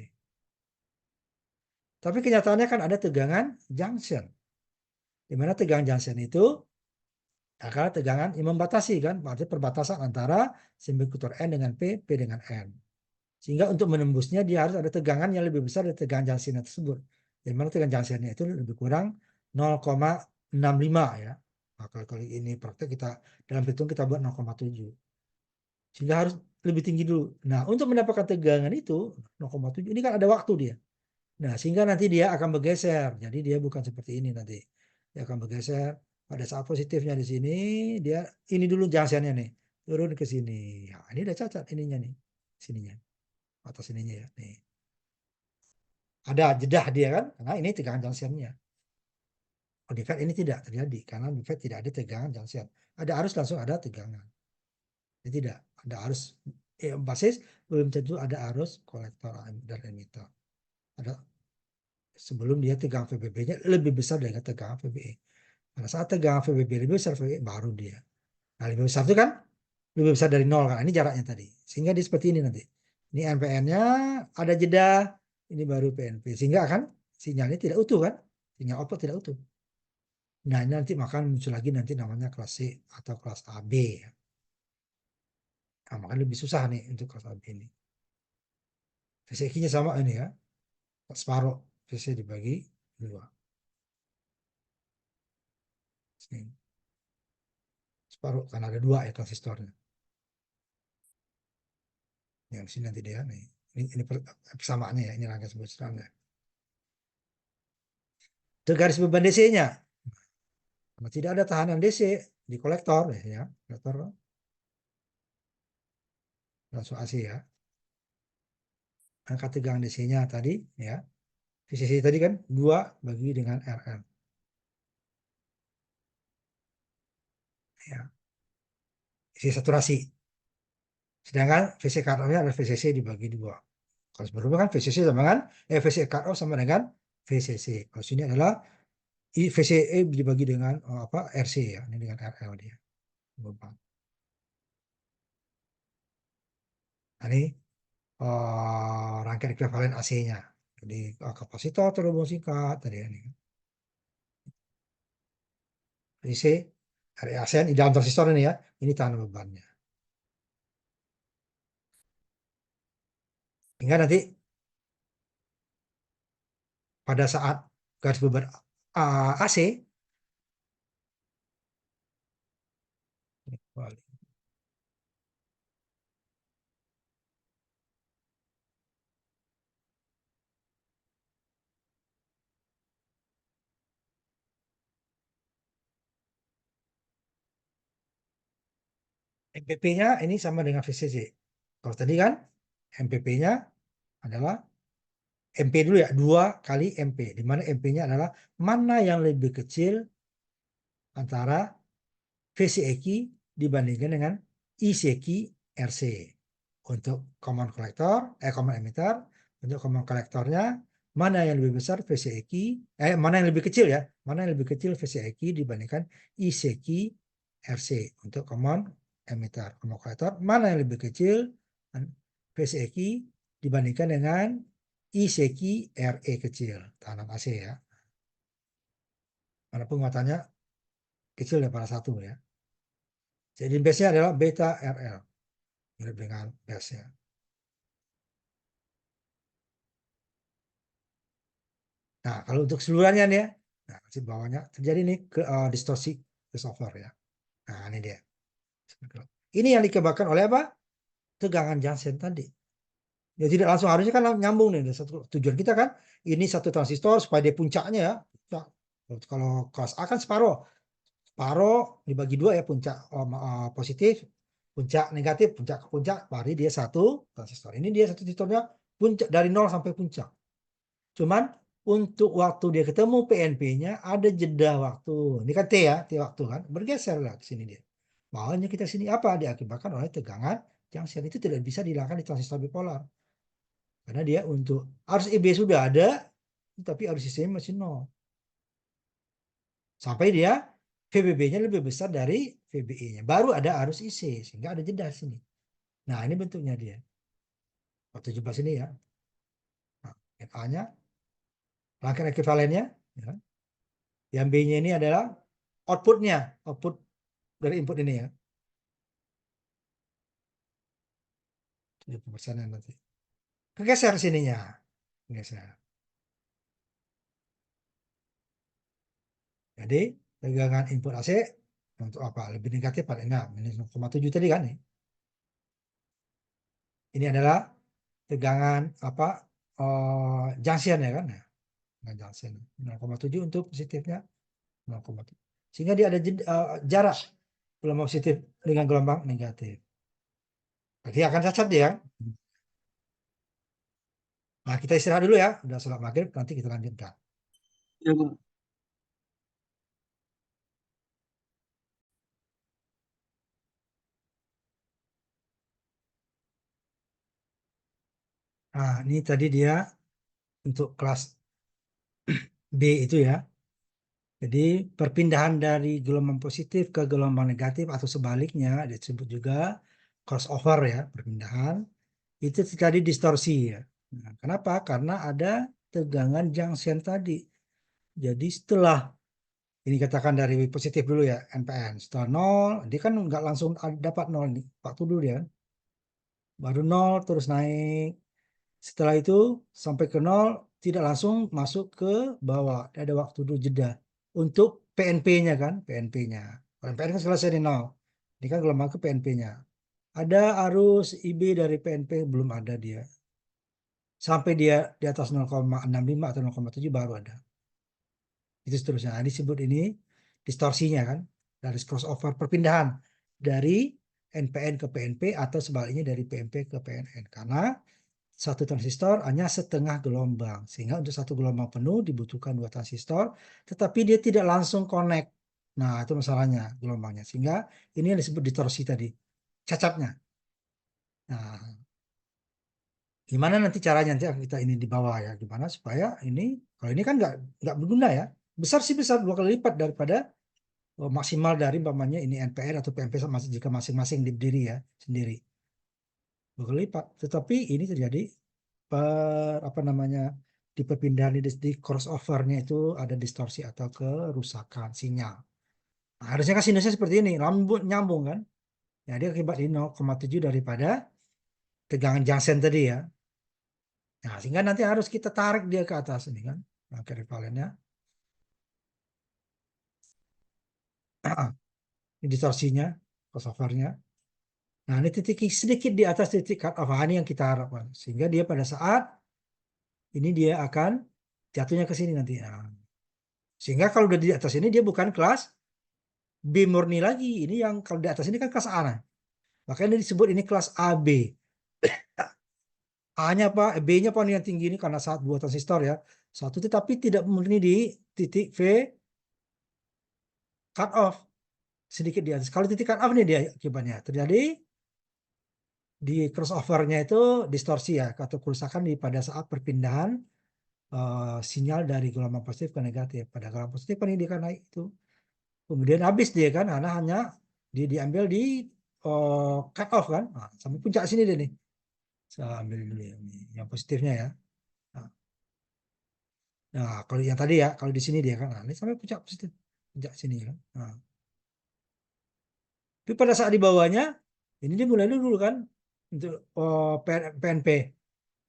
Tapi kenyataannya kan ada tegangan junction. Di mana tegangan junction itu akan tegangan yang membatasi kan. Berarti perbatasan antara semikonduktor N dengan P, P dengan N. Sehingga untuk menembusnya dia harus ada tegangan yang lebih besar dari tegangan junction tersebut. Di mana tegangan junctionnya itu lebih kurang 0,65 ya. Nah, kalau ini praktek kita dalam hitung kita buat 0,7. Sehingga harus lebih tinggi dulu. Nah, untuk mendapatkan tegangan itu 0,7 ini kan ada waktu dia. Nah, sehingga nanti dia akan bergeser. Jadi dia bukan seperti ini nanti. Dia akan bergeser. Pada saat positifnya di sini, dia ini dulu jangsiannya nih. Turun ke sini. Ya, ini udah cacat ininya nih. Sininya. Atas ininya ya. Nih. Ada jedah dia kan. Karena ini tegangan jangsiannya. Oh, di Fed ini tidak terjadi. Karena di Fed tidak ada tegangan jangsian. Ada arus langsung ada tegangan. Ini tidak. Ada arus basis. Belum tentu ada arus kolektor dan emitter. Ada sebelum dia tegangan VBB-nya lebih besar dari tegangan VBE. Pada saat tegangan VBB lebih besar VBE baru dia. Nah, lebih besar itu kan lebih besar dari nol kan. Ini jaraknya tadi. Sehingga dia seperti ini nanti. Ini NPN-nya ada jeda. Ini baru PNP. Sehingga akan sinyalnya tidak utuh kan. Sinyal output tidak utuh. Nah, ini nanti maka muncul lagi nanti namanya kelas C atau kelas AB. Nah, maka lebih susah nih untuk kelas AB ini. VCQ-nya sama ini ya. Separuh VC dibagi 2. Sini. Separuh karena ada 2 ya transistornya. Yang sini nanti dia nih. Ini persamaannya ya. Ini rangkaian sebut serangga. Itu garis beban DC-nya. Karena tidak ada tahanan DC di kolektor ya. Kolektor langsung AC ya. Angka tegangan DC-nya tadi ya. VCC tadi kan 2 bagi dengan RL. Ya. VC saturasi. Sedangkan VC cut-off-nya adalah VCC dibagi 2. Kalau sebelumnya kan VCC sama dengan VC cut-off sama dengan VCC. Kalau sini adalah VCE dibagi dengan apa RC ya. Ini dengan RL dia. Beban. Nah, ini rangkaian ekuivalen AC-nya. Jadi kapasitor terhubung singkat tadi ini. DC area ASN di dalam transistor ini ya. Ini tahanan bebannya. Hingga nanti pada saat garis beban AC MPP-nya ini sama dengan VCC. Kalau tadi kan MPP-nya adalah MP dulu ya, 2 kali MP. Di mana MP-nya adalah mana yang lebih kecil antara VCEQ dibandingkan dengan ICQ RC. Untuk common collector, common emitter, untuk common collectornya mana yang lebih besar VCEQ, mana yang lebih kecil ya, mana yang lebih kecil VCEQ dibandingkan ICQ RC untuk common emitter, common collector, mana yang lebih kecil VCEQ dibandingkan dengan ICQ RE kecil, tahanan AC ya. Mana penguatannya kecil daripada 1 ya. Jadi base-nya adalah beta RL. Mirip dengan base-nya. Nah, kalau untuk keseluruhannya nih ya, nah, di bawahnya terjadi nih distorsi crossover ya. Nah, ini dia. Ini yang disebabkan oleh apa? Tegangan Jansen tadi. Ya tidak langsung, harusnya kan nyambung nih. Tujuan kita kan ini satu transistor supaya dia puncaknya ya. Kalau kelas A kan separuh. Separuh dibagi 2 ya, puncak positif, puncak negatif, puncak ke puncak, mari dia satu transistor. Ini dia satu transistornya puncak dari 0 sampai puncak. Cuman untuk waktu dia ketemu PNP-nya ada jeda waktu. Ini kan T ya, T waktu kan. Bergeser lah ke sini dia. Makanya kita sini apa? Diakibatkan oleh tegangan junction. Itu tidak bisa dihilangkan di transistor bipolar. Karena dia untuk arus IB sudah ada, tapi arus IC masih 0. Sampai dia VBB-nya lebih besar dari VBE-nya. Baru ada arus IC, sehingga ada jeda sini. Nah, ini bentuknya dia. 17 ini ya. Nah, A-nya, rangkaian ekuivalennya. Ya. Yang B-nya ini adalah outputnya. Output dari input ini ya. 70% nanti. Kegeser sininya. Kegeser. Jadi, tegangan input AC untuk apa? Lebih negatif pada enggak? Minus 0,7 tadi kan nih. Ini adalah tegangan apa? junction ya kan, nah junction 0,7 untuk positifnya 0,7, sehingga dia ada jarak gelombang positif dengan gelombang negatif. Berarti akan cacat dia. Nah, kita istirahat dulu ya, udah sholat maghrib, nanti kita lanjutkan. Ya, Bang. Nah, ini tadi dia untuk kelas B itu ya. Jadi perpindahan dari gelombang positif ke gelombang negatif atau sebaliknya disebut juga crossover ya, perpindahan. Itu tadi distorsi ya. Nah, kenapa? Karena ada tegangan junction tadi. Jadi setelah ini katakan dari positif dulu ya, NPN. Setelah 0, dia kan nggak langsung dapat 0 nih. Waktu dulu dia kan. Baru 0 terus naik. Setelah itu sampai ke 0 tidak langsung masuk ke bawah. Ada waktu dulu jeda. Untuk PNP-nya kan, PNP-nya. PNP kan selesai di 0. Ini kan gelombang ke PNP-nya. Ada arus IB dari PNP belum ada dia. Sampai dia di atas 0,65 atau 0,7 baru ada. Itu seterusnya. Nah, disebut ini distorsinya kan. Dari crossover perpindahan dari NPN ke PNP atau sebaliknya dari PNP ke PNN. Karena satu transistor hanya setengah gelombang. Sehingga untuk satu gelombang penuh dibutuhkan 2 transistor. Tetapi dia tidak langsung connect. Nah, itu masalahnya gelombangnya. Sehingga ini yang disebut distorsi tadi. Cacatnya. Nah, gimana nanti caranya nanti kita ini di bawah ya. Gimana supaya ini, kalau ini kan nggak berguna ya. Besar sih besar 2 kali lipat daripada maksimal dari umpamanya ini NPN atau PNP jika masing-masing diberdiri ya sendiri. 2 kali lipat. Tetapi ini terjadi apa namanya di perpindahan di crossover-nya itu ada distorsi atau kerusakan sinyal. Nah, harusnya kan sinusnya seperti ini, nyambung kan. Ya, dia akibat di 0,7 daripada tegangan junction tadi ya. Nah, sehingga nanti harus kita tarik dia ke atas ini kan. Nah, ekvivalennya. Ini distorsinya, crossover-nya. Nah, ini titik sedikit di atas titik cut off. Ini yang kita harapkan. Sehingga dia pada saat ini dia akan jatuhnya ke sini nanti. Nah, sehingga kalau udah di atas ini dia bukan kelas B murni lagi. Ini yang kalau di atas ini kan kelas A. Nah. Makanya ini disebut ini kelas AB. A-nya apa? B-nya apa yang tinggi ini karena saat 2 transistor ya. Satu tetapi tidak murni di titik V cut off. Sedikit di atas. Kalau titik cut off ini dia akibatnya terjadi di crossover-nya itu distorsi ya atau kerusakan pada saat perpindahan sinyal dari gelombang positif ke negatif. Pada gelombang positif kan ini dia kan naik itu. Kemudian habis dia kan karena hanya diambil di cut off kan. Nah, sampai puncak sini deh nih. Saya ambil dulu yang positifnya ya. Nah, kalau yang tadi ya, kalau di sini dia kan, nah, ini sampai puncak positif, puncak sini kan. Nah. Tapi pada saat di bawahnya, ini dia mulai dulu kan untuk PNP.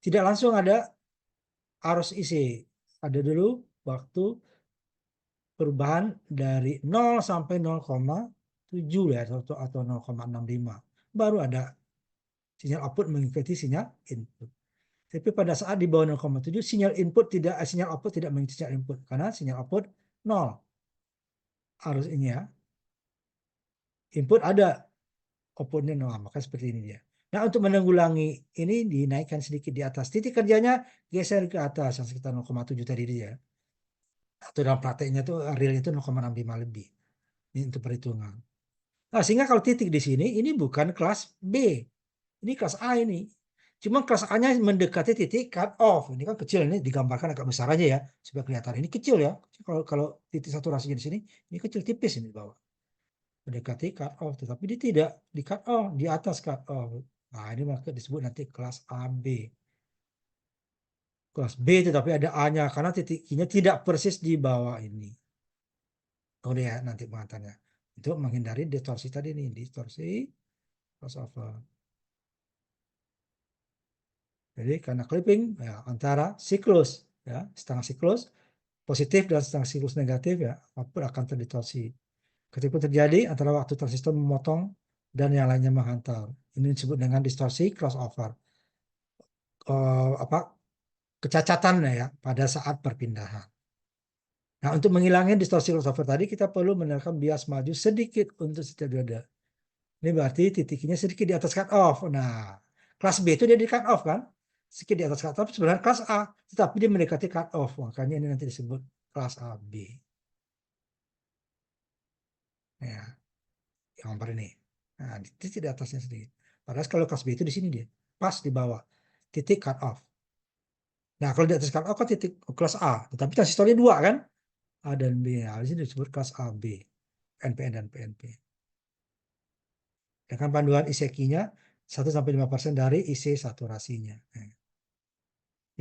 Tidak langsung ada arus isi, ada dulu waktu perubahan dari 0 sampai 0,7 ya atau 0,65. Baru ada sinyal output mengikuti sinyal input. Tapi pada saat di bawah 0,7 sinyal output tidak mengikuti sinyal input karena sinyal output 0. Arus ini ya. Input ada, outputnya 0, maka seperti ini dia. Nah, untuk menanggulangi ini dinaikkan sedikit di atas. Titik kerjanya geser ke atas yang sekitar 0,7 tadi dia. Atau dalam prakteknya itu realnya itu 0,65 lebih. Ini untuk perhitungan. Nah, sehingga kalau titik di sini ini bukan kelas B. Ini kelas A ini. Cuma kelas A-nya mendekati titik cut off. Ini kan kecil, ini digambarkan agak besar aja ya supaya kelihatan. Ini kecil ya. Kalau titik saturasinya di sini, ini kecil tipis ini di bawah. Mendekati cut off, tetapi dia tidak di cut off, di atas cut off. Nah, ini maka disebut nanti kelas AB. Kelas B tetapi ada A-nya karena titiknya tidak persis di bawah ini. Oh ya nanti pengantarnya. Itu menghindari distorsi tadi nih, distorsi crossover. Jadi karena clipping ya, antara siklus ya, setengah siklus positif dan setengah siklus negatif ya, output akan terdistorsi. Ketika terjadi antara waktu transistor memotong dan yang lainnya menghantar. Ini disebut dengan distorsi crossover. Apa kecacatan ya pada saat perpindahan. Nah, untuk menghilangkan distorsi crossover tadi kita perlu menekan bias maju sedikit untuk setiap diode. Ini berarti titiknya sedikit di atas cut off. Nah, kelas B itu dia di cut off kan? Sedikit di atas cut off sebenarnya kelas A, tetapi dia mendekati cut off. Makanya ini nanti disebut kelas AB. Ya, yang nomor ini. Nah, di titik di atasnya sedikit. Padahal kalau kelas B itu di sini dia, pas di bawah titik cut off. Nah, kalau di atas cut off kan titik kelas A, tetapi transistornya dua kan? A dan B. Nah, di sini disebut kelas AB, NPN dan PNP. Dengan panduan IC-nya 1-5% dari IC saturasinya. Nah,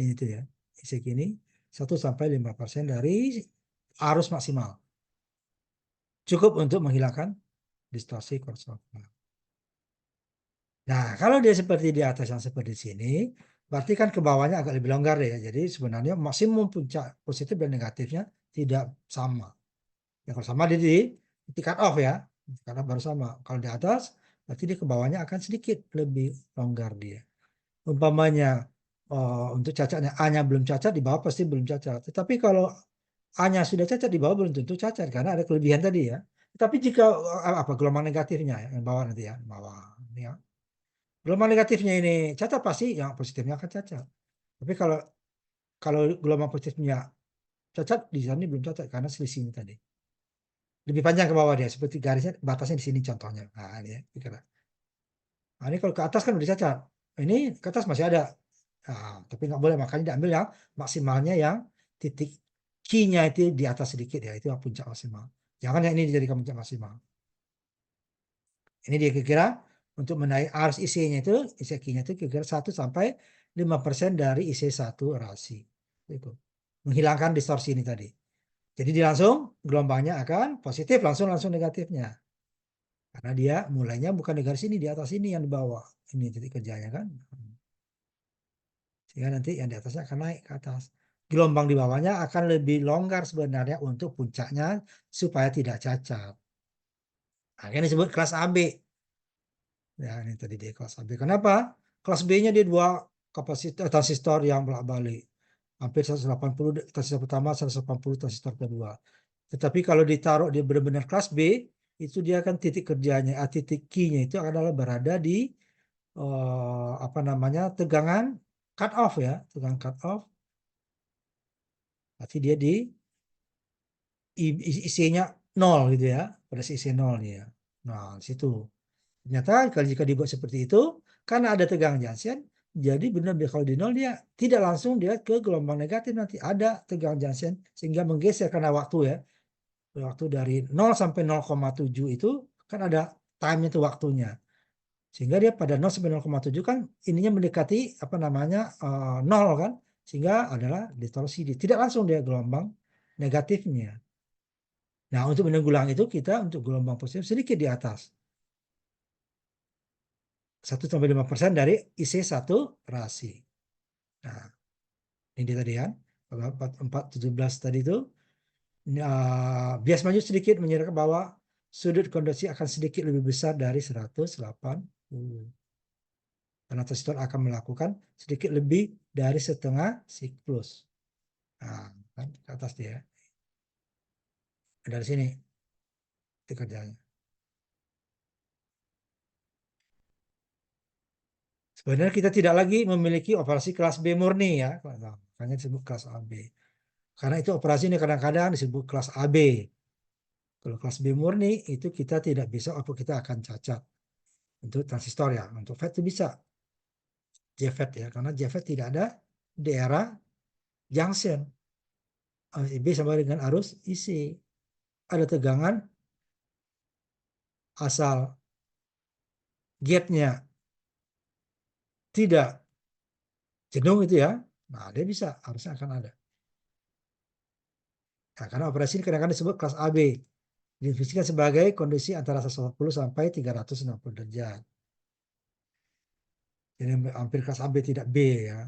ini itu ya. IC ini 1-5% dari arus maksimal. Cukup untuk menghilangkan distorsi crossover. Nah, kalau dia seperti di atas yang seperti sini, berarti kan ke bawahnya agak lebih longgar ya. Jadi sebenarnya maksimum puncak positif dan negatifnya tidak sama. Ya kalau sama dia di cut off ya, karena baru sama. Kalau di atas, berarti dia ke bawahnya akan sedikit lebih longgar dia. Umpamanya untuk cacatnya A-nya belum cacat, di bawah pasti belum cacat. Tetapi kalau A-nya sudah cacat, di bawah belum tentu cacat karena ada kelebihan tadi ya. Tapi jika apa gelombang negatifnya ya, yang bawah nanti ya, bawah ini ya. Gelombang negatifnya ini cacat pasti yang positifnya akan cacat. Tapi kalau kalau gelombang positifnya cacat di sana belum cacat karena selisih ini tadi. Lebih panjang ke bawah dia seperti garisnya batasnya di sini contohnya. Nah, ini ya, dikira. Nah, ini kalau ke atas kan udah cacat. Ini ke atas masih ada. Nah, tapi nggak boleh makanya diambil yang maksimalnya yang titik key-nya itu di atas sedikit ya itu yang puncak maksimal. Jangan yang ini dijadikan puncak maksimal. Ini dia kira-kira untuk menaik arus IC-nya itu, IC key-nya itu kira-kira 1-5% dari IC saturasi. Itu. Menghilangkan distorsi ini tadi. Jadi dia langsung gelombangnya akan positif langsung negatifnya. Karena dia mulainya bukan di garis ini, di atas ini yang di bawah. Ini titik kerjanya kan. Sehingga nanti yang di atasnya akan naik ke atas. Gelombang di bawahnya akan lebih longgar sebenarnya untuk puncaknya supaya tidak cacat. Nah, ini disebut kelas AB. Ya, ini tadi dia kelas AB. Kenapa? Kelas B-nya dia dua kapasitor transistor yang bolak-balik. Hampir 180 transistor pertama, 180 transistor kedua. Tetapi kalau ditaruh dia benar-benar kelas B, itu dia akan titik kerjanya, titik key-nya itu adalah berada di apa namanya tegangan cut off ya, tegangan cut off. Berarti dia di IC-nya 0 gitu ya, pada IC 0 ya. Nah, di situ. Ternyata kalau jika dibuat seperti itu, karena ada tegangan Jansen, jadi benar kalau di 0 dia tidak langsung dia ke gelombang negatif nanti ada tegangan Jansen sehingga menggeser karena waktu ya. Waktu dari 0 sampai 0,7 itu kan ada time itu waktunya. Sehingga dia pada 0 sampai 0,7 kan ininya mendekati apa namanya 0 kan. Sehingga adalah distorsi. Tidak langsung dia gelombang negatifnya. Nah, untuk menanggulangi itu kita untuk gelombang positif sedikit di atas. 1-5% dari IC saturasi. Nah, ini dia tadi kan. 417 tadi itu. Bias maju sedikit menyerahkan bahwa sudut konduksi akan sedikit lebih besar dari 180. Karena transistor akan melakukan sedikit lebih dari setengah siklus. Nah, kan ke atas dia. Dari sini itu kerjanya. Sebenarnya kita tidak lagi memiliki operasi kelas B murni ya. Nah, makanya disebut kelas AB. Karena itu operasi ini kadang-kadang disebut kelas AB. Kalau kelas B murni itu kita tidak bisa, atau kita akan cacat. Untuk transistor ya, untuk FET itu bisa. JFET ya, karena JFET tidak ada daerah junction. Arus IB sama dengan arus IC. Ada tegangan asal gate-nya tidak jenuh itu ya. Nah, dia bisa, harusnya akan ada. Nah, karena operasi ini kadang-kadang disebut kelas AB. Didefinisikan sebagai kondisi antara 140 sampai 360 derajat. Jadi hampir kelas AB tidak B ya.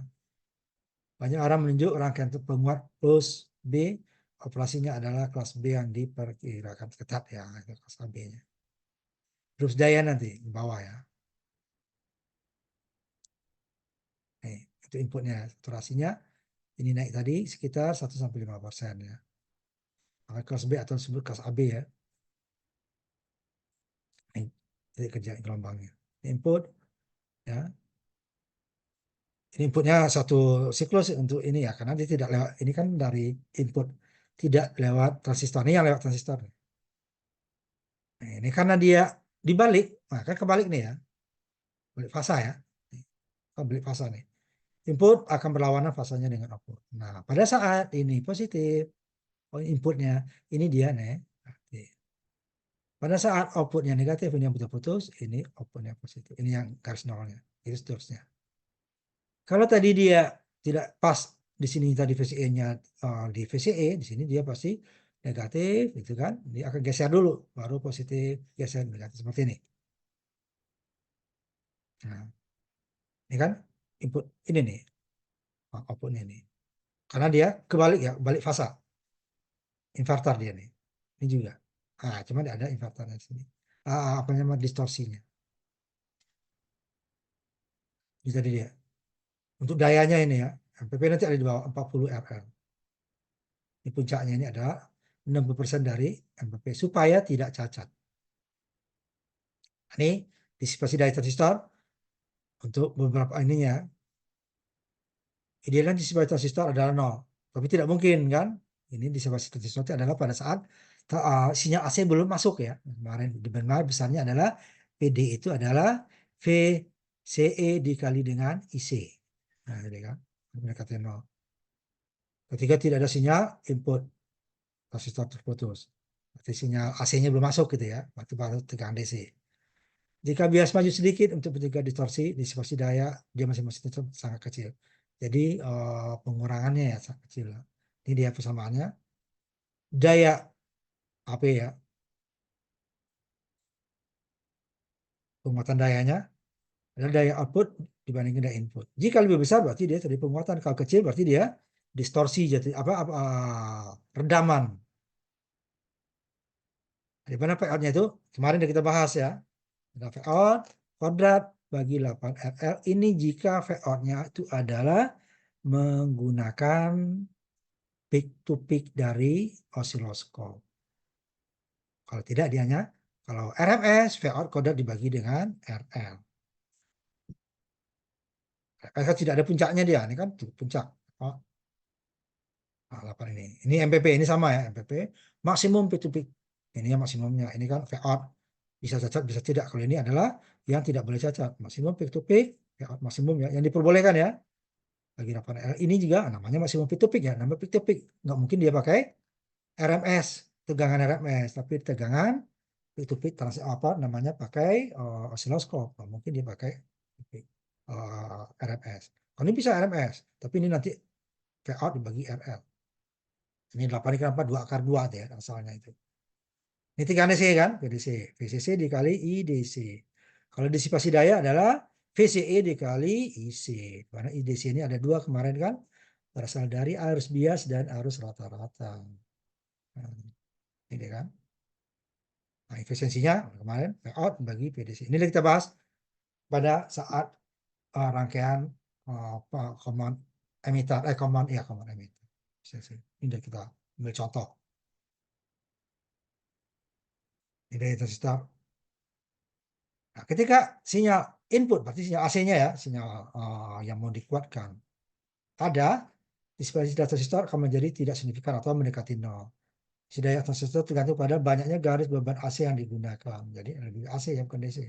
Banyak orang menunjuk rangkaian penguat plus B, operasinya adalah kelas B yang diperkirakan ketat ya, itu kelas AB-nya. Terus daya nanti di bawah ya. Nih, itu inputnya, saturasinya Ini naik tadi sekitar 1-5% ya. Maka kelas B atau disebut kelas AB ya. Ini titik kerja gelombangnya. Input ya. Ini inputnya satu siklus untuk ini ya, karena dia tidak lewat. Ini kan dari input tidak lewat transistor. Ini yang lewat transistor. Nah, ini karena dia dibalik, maka kebalik nih ya, balik fasa ya. Balik fasa nih. Input akan berlawanan fasanya dengan output. Nah, pada saat ini positif, oh inputnya ini dia nih. Pada saat outputnya negatif, ini yang putus-putus, ini outputnya positif. Ini yang garis nolnya. Itu seterusnya. Kalau tadi dia tidak pas di sini tadi VCE-nya di VCE, di sini dia pasti negatif, itu kan? Dia akan geser dulu, baru positif, geser negatif seperti ini. Nah, ini kan input ini nih, outputnya ini. Karena dia kebalik ya, balik fasa, inverter dia nih. Ini juga. Ah, cuma ada inverternya di sini. Apa namanya distorsinya. Ini tadi dia. Untuk dayanya ini ya, MPP nanti ada di bawah 40 RL. Ini puncaknya ini adalah 60% dari MPP supaya tidak cacat. Ini disipasi daya transistor untuk beberapa ininya. Idealnya disipasi transistor adalah 0. Tapi tidak mungkin kan? Ini disipasi transistor itu adalah pada saat sinyal AC belum masuk ya. Kemarin benar besarnya adalah PD itu adalah VCE dikali dengan IC. Nah, ini kan mendekati 0. Ketika tidak ada sinyal input transistor terputus. Berarti sinyal AC-nya belum masuk gitu ya. Berarti baru tegangan DC. Jika bias maju sedikit untuk mencegah distorsi, distorsi daya dia masing-masing tetap sangat kecil. Jadi pengurangannya ya sangat kecil. Ini dia persamaannya. Daya AP ya, penguatan dayanya adalah daya output dibandingkan daya input. Jika lebih besar berarti dia terjadi penguatan. Kalau kecil berarti dia distorsi jadi apa redaman. Di mana PO-nya itu kemarin kita bahas ya. Ada VO kuadrat bagi 8 RL. Ini jika VO-nya itu adalah menggunakan peak to peak dari osiloskop. Kalau tidak dianya, kalau RMS, VO kuadrat dibagi dengan RL. Kan tidak ada puncaknya dia, ini kan puncak. Oh, nah, 8 ini. Ini MPP, ini sama ya, MPP. Maksimum peak to peak. Ini yang maksimumnya. Ini kan VO bisa cacat, bisa tidak. Kalau ini adalah yang tidak boleh cacat. Maksimum peak to peak, VO maksimum ya, yang diperbolehkan ya. Bagi 8 RL. Ini juga namanya maksimum peak to peak ya. Nama peak to peak. Nggak mungkin dia pakai RMS, tegangan RMS, tapi tegangan peak to peak apa namanya pakai osiloskop. Nggak mungkin dia pakai RMS. Kalau ini bisa RMS, tapi ini nanti V out dibagi RL. Ini 8 dikali 4, 2 akar 2 ya asalnya itu. Ini tegangan DC kan, VDC. VCC dikali IDC. Kalau disipasi daya adalah VCE dikali IC. Karena IDC ini ada 2 kemarin kan, berasal dari arus bias dan arus rata-rata. Nah, ini kan. Nah, efisiensinya kemarin V out bagi VDC. Ini kita bahas pada saat rangkaian common emitter, common emitter. Ini kita ambil contoh. Ini dari transistor. Nah, ketika sinyal input, berarti sinyal AC-nya ya, sinyal yang mau dikuatkan, ada disipasi daya transistor akan menjadi tidak signifikan atau mendekati nol. Si daya transistor tergantung pada banyaknya garis beban AC yang digunakan. Jadi lebih AC yang bukan DC.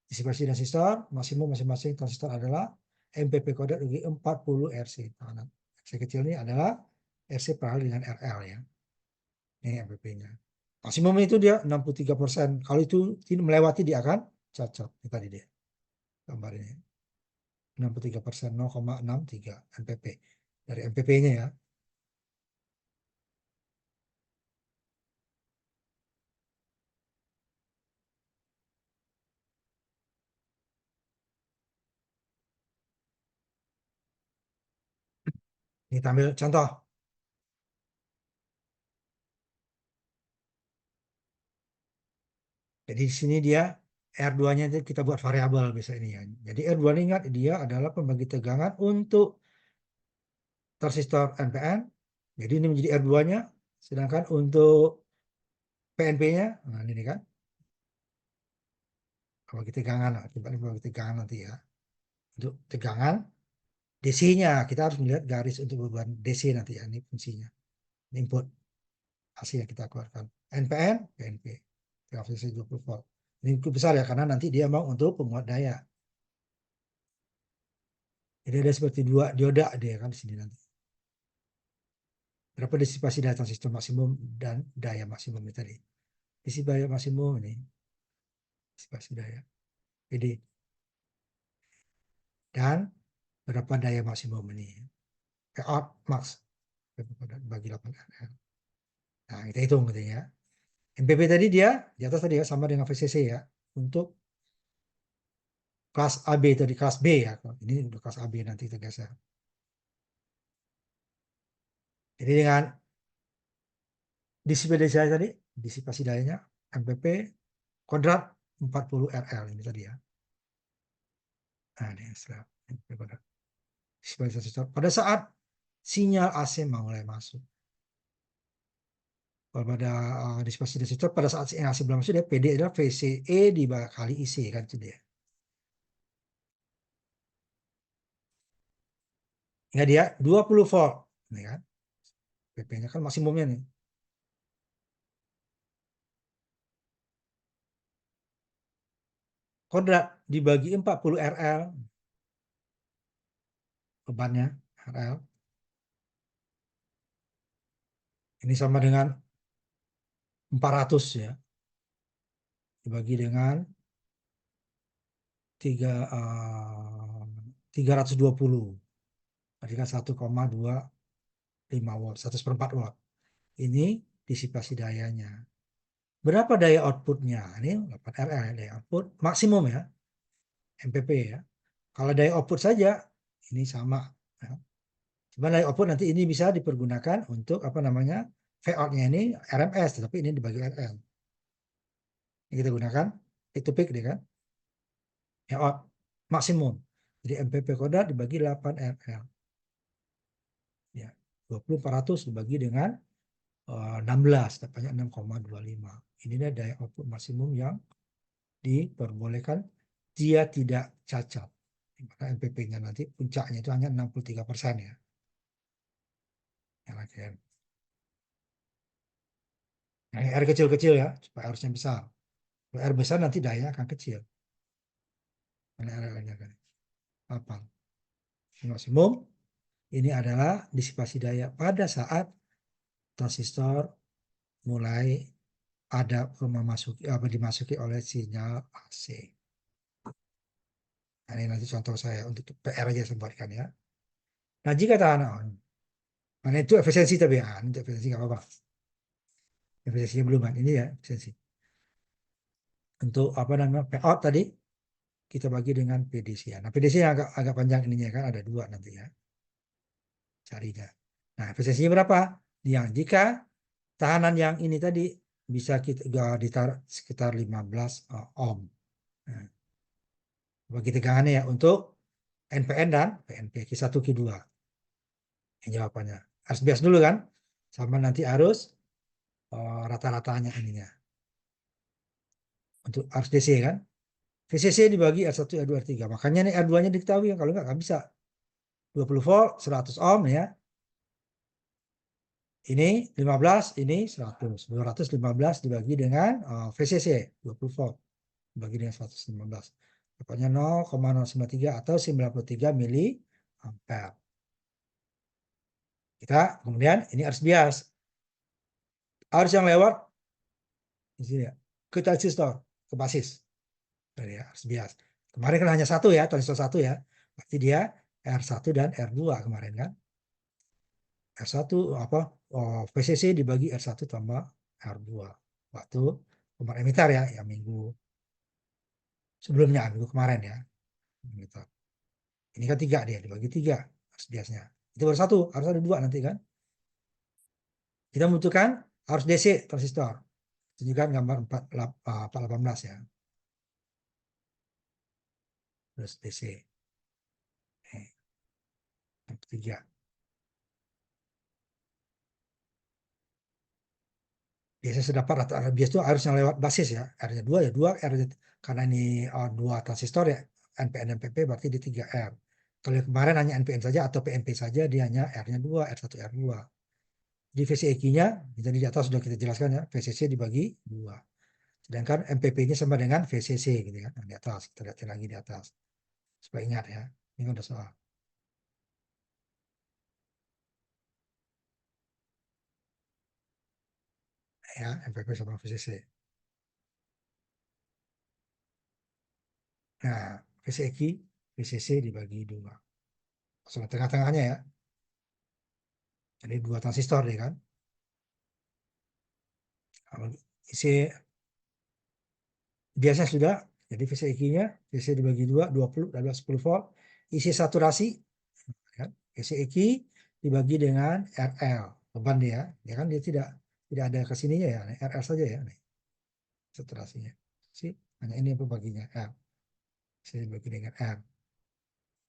Disipasi transistor, maksimum masing-masing transistor adalah MPP kuadrat bagi 40 RC. Nah, RC kecil ini adalah RC paralel dengan RL ya. Ini MPP-nya. Maksimum itu dia 63%. Kalau itu tidak melewati dia akan cacat. Ini tadi dia gambar ini. 63%, 0,63 MPP. Dari MPP-nya ya. Ini kita ambil contoh. Jadi di sini dia R2-nya kita buat variabel bisa ini ya. Jadi R2 ini ingat dia adalah pembagi tegangan untuk transistor NPN, jadi ini menjadi R2-nya, sedangkan untuk PNP-nya, nah ini kan, bagi tegangan, akibatnya bagi tegangan nanti ya. Untuk tegangan, DC-nya, kita harus melihat garis untuk beban DC nanti ya, ini fungsinya. Input AC yang kita keluarkan. NPN, PNP. Frekuensi 20 volt. Ini cukup besar ya, karena nanti dia mau untuk penguat daya. Jadi ada seperti dua dioda dia kan di sini nanti. Berapa disipasi daya transistor maksimum dan daya maksimum ini tadi. Disipasi daya maksimum ini. Disipasi daya. Jadi dan berapa daya maksimum ini. Out max bagi 8 RL. Nah, kita hitung gitu ya. MPP tadi dia di atas tadi ya sama dengan VCC ya. Untuk kelas AB tadi kelas B ya. Ini udah kelas AB nanti kita geser. Jadi dengan disipasi daya tadi, disipasi dayanya MPP kuadrat 40 RL ini tadi ya. Nah, ini setelah MPP kuadrat. Disipasi transistor. Pada saat sinyal AC mulai masuk. Pada disipasi transistor pada saat sinyal AC belum masuk dia PD adalah VCE dikali IC kan itu dia. Ya dia 20 volt. Ini kan. PP-nya kan maksimumnya nih. Kuadrat dibagi 40 RL bebannya RL. Ini sama dengan 400 ya. Dibagi dengan 320. Berarti kan 1,25 volt, 1/4 watt. Ini disipasi dayanya. Berapa daya outputnya? Ini 8 RL ya, daya output maksimum ya. MPP ya. Kalau daya output saja ini sama. Ya. Cuma daya output nanti ini bisa dipergunakan untuk apa namanya V-out-nya ini RMS, tetapi ini dibagi RL. Ini kita gunakan peak to peak deh kan. V-out maksimum. Jadi MPP kuadrat dibagi 8 RL. Ya. 20/400 dibagi dengan 16, dapatnya 6,25. Ini daya output maksimum yang diperbolehkan, dia tidak cacat. Maka MPP-nya nanti puncaknya itu hanya 63% ya. LHDM. Nah, R kecil-kecil ya, supaya harusnya besar. Kalau R besar nanti daya akan kecil. Karena R-nya kan 8. Maksimum ini adalah disipasi daya pada saat transistor mulai ada memasuki apa dimasuki oleh sinyal AC. Nah, ini nanti contoh saya untuk PR aja saya buatkan ya. Nah, jika tahan on, mana itu efisiensi tapi ya, untuk efisiensi nggak apa-apa. Efisiensinya belum kan, ini ya efisiensi. Untuk apa namanya payout tadi kita bagi dengan PDC ya. Nah, PDC yang agak panjang ininya kan ada 2 nanti ya. Carinya. Nah, efisiensinya berapa? Yang jika tahanan yang ini tadi bisa kita ditaruh sekitar 15 ohm. Nah, bagi tegangannya ya untuk NPN dan PNP Q1 Q2. Ini jawabannya. Harus bias dulu kan? Sama nanti harus rata-ratanya ininya. Untuk arus DC kan. VCC dibagi R1, R2, R3. Makanya nih R2-nya diketahui, kalau nggak bisa. 20 volt, 100 ohm ya. Ini 15, ini 100. 215 dibagi dengan VCC, 20 volt. Dibagi dengan 115. Pokoknya 0,093 atau 93 mili ampere. Kita kemudian ini arus bias. Arus yang lewat di sini ya, ke transistor, ke basis. Dari arus bias. Kemarin kan hanya satu ya, transistor satu ya. Berarti dia R1 dan R2 kemarin kan. R1 apa VCC dibagi R1 tambah R2. Waktu umar emitter ya, yang minggu sebelumnya, minggu kemarin ya. Gitu. Ini kan 3 dia, dibagi 3 arus biasnya. Itu baru 1, harus ada 2 nanti kan. Kita membutuhkan arus DC transistor. Tunjukkan gambar 418 ya. Terus DC. Yang ketiga. Biasanya saya dapat rata-rata bias itu harus yang lewat basis ya. R-nya 2 ya 2 R, karena ini 2 transistor ya, NPN dan PP berarti di 3R. Kalau yang kemarin hanya NPN saja atau PNP saja, dia hanya R-nya 2, R1, R2. Di VCEQ-nya, jadi di atas sudah kita jelaskan ya, VCC dibagi 2. Sedangkan MPP-nya sama dengan VCC gitu kan. Nah, di atas, kita lihat lagi di atas. Supaya ingat ya, ini kan udah soal. Ya, MPP sama VCC. Nah, VCEQ, VCC dibagi 2. Sama tengah-tengahnya ya. Jadi 2 transistor deh kan. Isi biasa sudah, jadi VCEQ-nya VC dibagi 2, 20 adalah 10 volt. Isi saturasi ya, VCEQ dibagi dengan RL, beban dia ya kan, dia tidak ada ke sininya ya, RL saja ya nih, saturasinya sih, hanya ini pembaginya R, saya dibagi dengan R,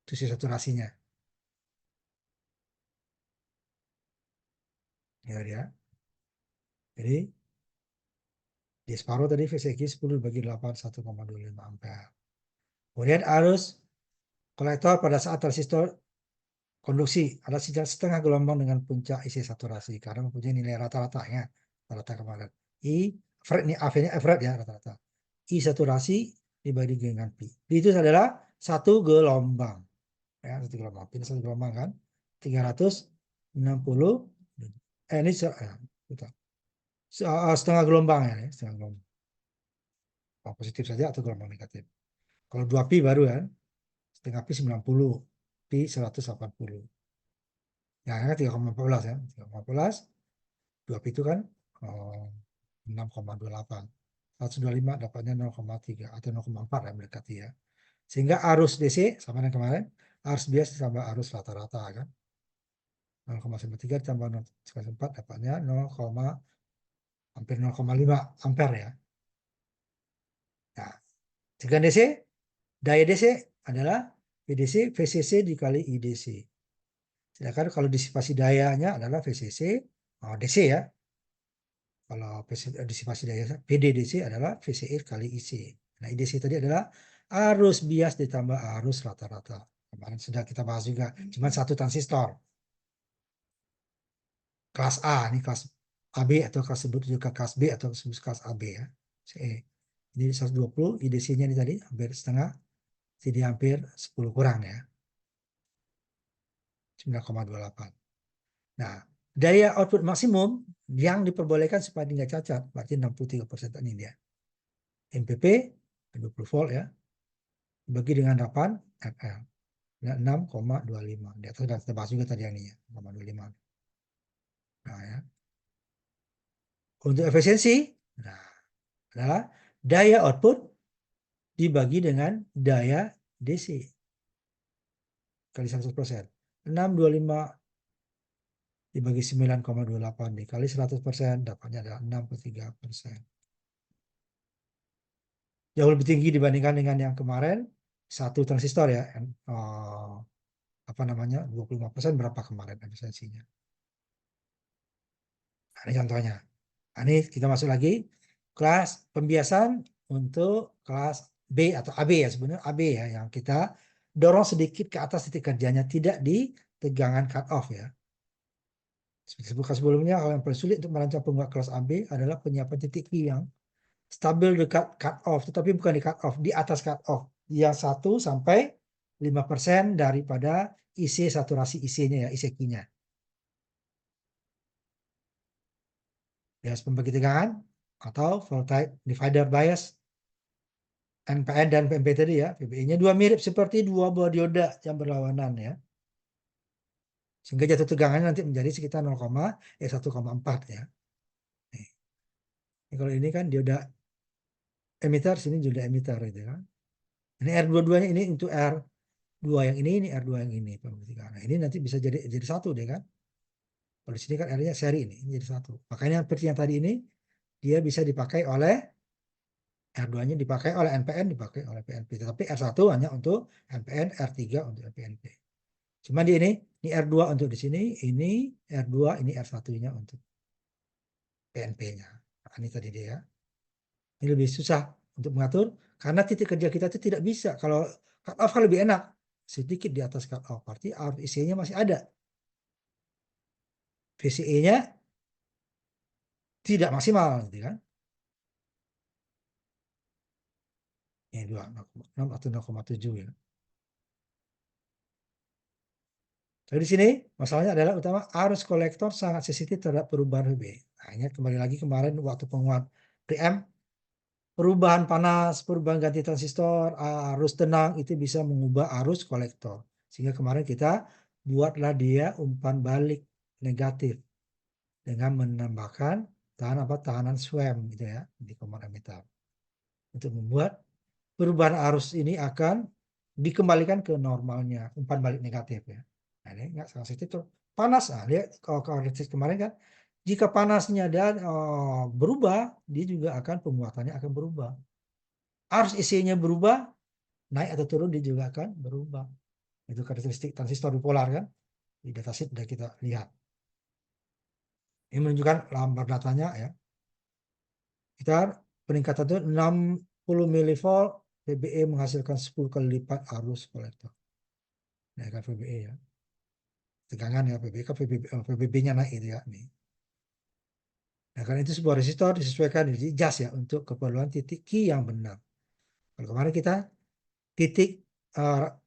itu sih saturasinya ya dia. Jadi di separuh tadi VCEQ 10 dibagi 8, 1,25 ampere. Kemudian arus kolektor pada saat transistor konduksi ada setengah gelombang dengan puncak isi saturasi karena mempunyai nilai rata-ratanya, rata kemarin. I average, ini AV-nya average ya, rata-rata. I saturasi dibagi dengan Pi. Pi itu adalah satu gelombang. Ya, satu gelombang. Ini satu gelombang kan. 360, ini setengah gelombang ya, setengah gelombang. Positif saja atau gelombang negatif. Kalau 2 Pi baru kan, setengah Pi 90, Pi 180. Ya, kan 3,14 ya. 3,14, 2 Pi itu kan 6,28. 125 dapatnya 0,3 atau 0,4 ya mendekati ya. Sehingga arus DC sama dengan kemarin, arus bias ditambah arus rata-rata kan. 0,3 ditambah 0,4 dapatnya 0, hampir 0,5 ampere ya. Nah, tegangan DC, daya DC adalah VDC, VCC dikali IDC. Sedangkan kalau disipasi dayanya adalah VCC, DC ya. Kalau disipasi daya PDDC adalah VCE kali IC. Nah, IDC tadi adalah arus bias ditambah arus rata-rata. Kemarin sudah kita bahas juga, cuma satu transistor. Kelas A, ini kelas AB atau kelas sebut juga kelas B atau kelas AB ya. CE. Jadi 120, IDC-nya ini tadi hampir setengah, jadi hampir 10 kurang ya. 9,28. Nah, daya output maksimum yang diperbolehkan supaya tidak cacat, berarti 63% ini dia. MPP 20 volt ya, bagi dengan 8 FL. 6,25. Di atas sudah kita bahas juga tadi yang ini ya, 6,25. Nah ya. Untuk efisiensi, nah, adalah daya output dibagi dengan daya DC kali 100%. 625 dibagi 9,28 dikali 100% dapatnya adalah 63%. Jauh lebih tinggi dibandingkan dengan yang kemarin, satu transistor ya, apa namanya, 25% berapa kemarin efisiensinya. Nah, ini contohnya. Nah, ini kita masuk lagi kelas pembiasan untuk kelas B atau AB ya, sebenarnya AB ya, yang kita dorong sedikit ke atas titik kerjanya, tidak di tegangan cut off ya. Seperti sebutkan sebelumnya, hal yang paling sulit untuk merancang pembuat kelas AB adalah penyiapan titik Q yang stabil dekat cut off, tetapi bukan di cut off, di atas cut off, yang 1 sampai 5% daripada IC saturasi IC-nya ya, ICQ-nya. Bias pembagi tegangan atau voltage divider bias NPN dan PNP tadi ya, PBI-nya dua mirip seperti dua buah dioda yang berlawanan ya. Sehingga jatuh tegangannya nanti menjadi sekitar 1,4 ya. Nih. Ini kalau ini kan dioda emitter, sini dioda emitter gitu kan. Ini R22-nya ini untuk R2 yang ini R2 yang ini. Nah, ini nanti bisa jadi satu deh kan. Kalau di sini kan R-nya seri ini jadi satu. Makanya seperti yang tadi ini, dia bisa dipakai oleh R2-nya dipakai oleh NPN, dipakai oleh PNP. Tetapi R1 hanya untuk NPN, R3 untuk PNP. Cuma di ini R2 untuk di sini, ini R2, ini R1-nya untuk PNP-nya. Nah, ini tadi dia. Ini lebih susah untuk mengatur karena titik kerja kita itu tidak bisa. Kalau cut off kan lebih enak. Sedikit di atas cut off, berarti arus IC-nya masih ada. VCE-nya tidak maksimal, gitu kan? Ini 2,6 atau 0,7 ya. Jadi di sini masalahnya adalah utama arus kolektor sangat sensitif terhadap perubahan VB. Nah, ini kembali lagi kemarin waktu penguat preamp, perubahan panas, perubahan ganti transistor, arus tenang itu bisa mengubah arus kolektor. Sehingga kemarin kita buatlah dia umpan balik negatif dengan menambahkan tahanan swam gitu ya di command emitter untuk membuat perubahan arus ini akan dikembalikan ke normalnya umpan balik negatif ya. Nah, ini nggak sangat sensitif tuh. Panas, nah, lihat kalau karakteristik kemarin kan, jika panasnya dan berubah, dia juga akan penguatannya akan berubah. Arus isinya berubah, naik atau turun dia juga akan berubah. Itu karakteristik transistor bipolar kan, di datasheet sudah kita lihat. Ini menunjukkan lambar datanya ya. Kita peningkatan itu 60 milivolt, VBE menghasilkan 10 kali lipat arus kolektor. Nah, kan VBE ya. Tegangan ya VBE kan VBB-nya naik itu ya nih. Nah, karena itu sebuah resistor disesuaikan di jas ya untuk keperluan titik key yang benar. Kalau kemarin kita titik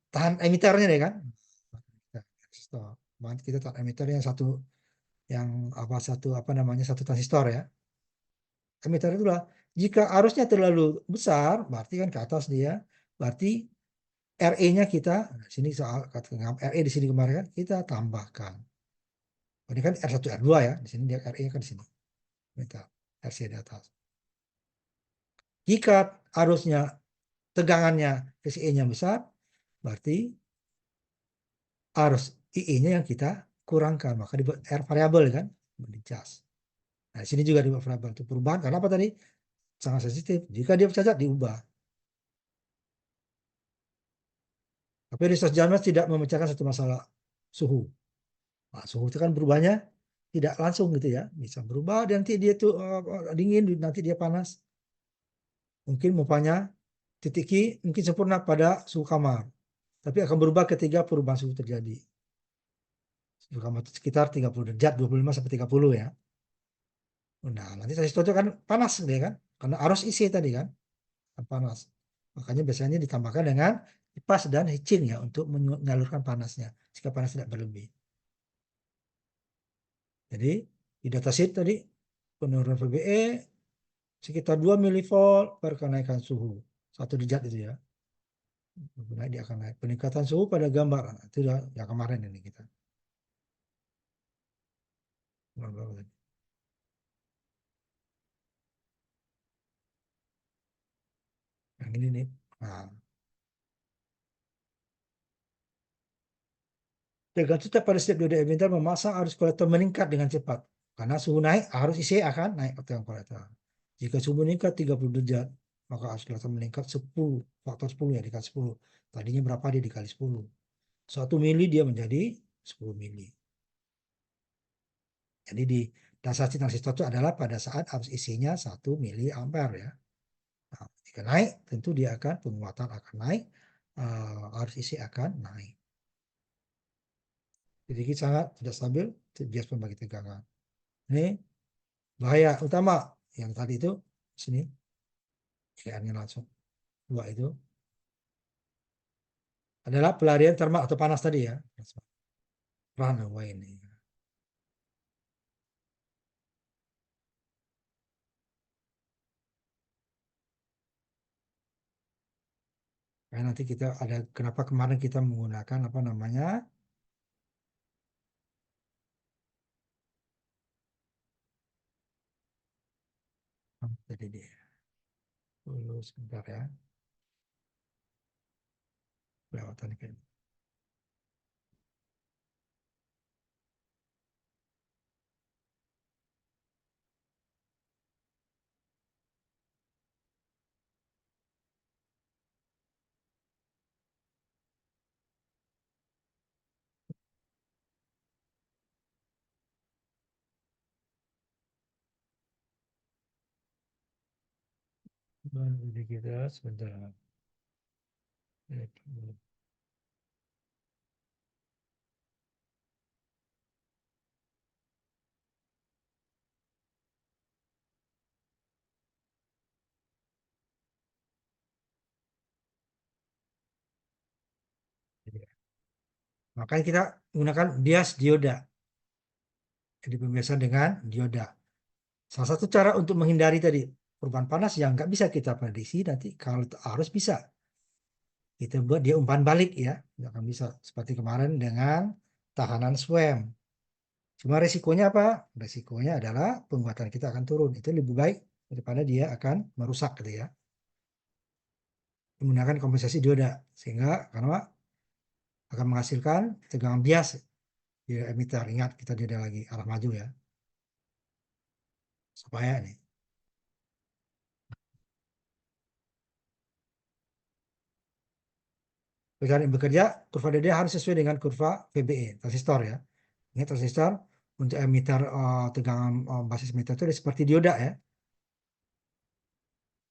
tahan emiternya deh kan. Resistor. Kemarin kita tahan emiter yang satu apa namanya satu transistor ya. Emitter itulah jika arusnya terlalu besar berarti kan ke atas dia berarti RE-nya kita sini soal RE di sini kemarin kan kita tambahkan. Ini kan R1 R2 ya, di sini dia RE kan di sini. Meter RC di atas. Jika arusnya tegangannya VCE-nya besar, berarti arus IE-nya yang kita kurangkan, maka dibuat R variabel kan, dicas. Nah, di sini juga dibuat variabel itu perubahan karena apa tadi? Sangat sensitif. Jika dia cacat diubah. Tapi research Janmas tidak memecahkan satu masalah suhu. Nah, suhu itu kan berubahnya tidak langsung gitu ya, bisa berubah dan nanti dia tuh dingin, nanti dia panas. Mungkin umpamanya titik Q mungkin sempurna pada suhu kamar, tapi akan berubah ketika perubahan suhu terjadi. Suhu kamar itu sekitar 30 derajat, 25 sampai 30 ya. Nah, nanti transistor itu kan panas dia kan, karena arus isi tadi kan panas. Makanya biasanya ditambahkan dengan kipas dan heatsink ya untuk menyalurkan panasnya jika panas tidak berlebih. Jadi di datasheet tadi penurunan VBE sekitar 2 milivolt per kenaikan suhu. 1 derajat itu ya. Naik dia akan naik. Peningkatan suhu pada gambar. Nah, itu yang kemarin ini kita. Yang ini nih. Nah, tergantung pada setiap dioda emitter memasang arus kolektor meningkat dengan cepat. Karena suhu naik, arus IC akan naik ke tegangan kolektor. Jika suhu meningkat 30 derajat, maka arus kolektor meningkat 10, faktor 10 ya, dikali 10. Tadinya berapa dia dikali 10. 1 mili dia menjadi 10 mili. Jadi di dasar transistor itu adalah pada saat arus isinya 1 mili ampere ya. Nah, jika naik, tentu dia akan penguatan akan naik, arus isi akan naik. Jadi sangat tidak stabil, bias pembagi tegangan. Ini bahaya utama yang tadi itu sini, IR-nya langsung. Dua itu adalah pelarian termal atau panas tadi ya. Runaway ini. Karena nanti kita ada kenapa kemarin kita menggunakan apa namanya tadi dia. Dulu sebentar ya. Kelewatan kan. Jadi kita sebentar. Makanya kita gunakan bias dioda. Jadi pembiasan dengan dioda. Salah satu cara untuk menghindari tadi perubahan panas yang nggak bisa kita prediksi nanti kalau arus bisa kita buat dia umpan balik ya, nggak akan bisa seperti kemarin dengan tahanan swam. Cuma resikonya apa? Resikonya adalah penguatan kita akan turun. Itu lebih baik daripada dia akan merusak gitu ya. Menggunakan kompensasi dioda sehingga karena akan menghasilkan tegangan bias di emitter. Ingat kita dioda lagi arah maju ya. Supaya nih yang bekerja kurva DD harus sesuai dengan kurva VBE transistor ya. Ini transistor untuk emitter tegangan basis emitter itu seperti dioda ya.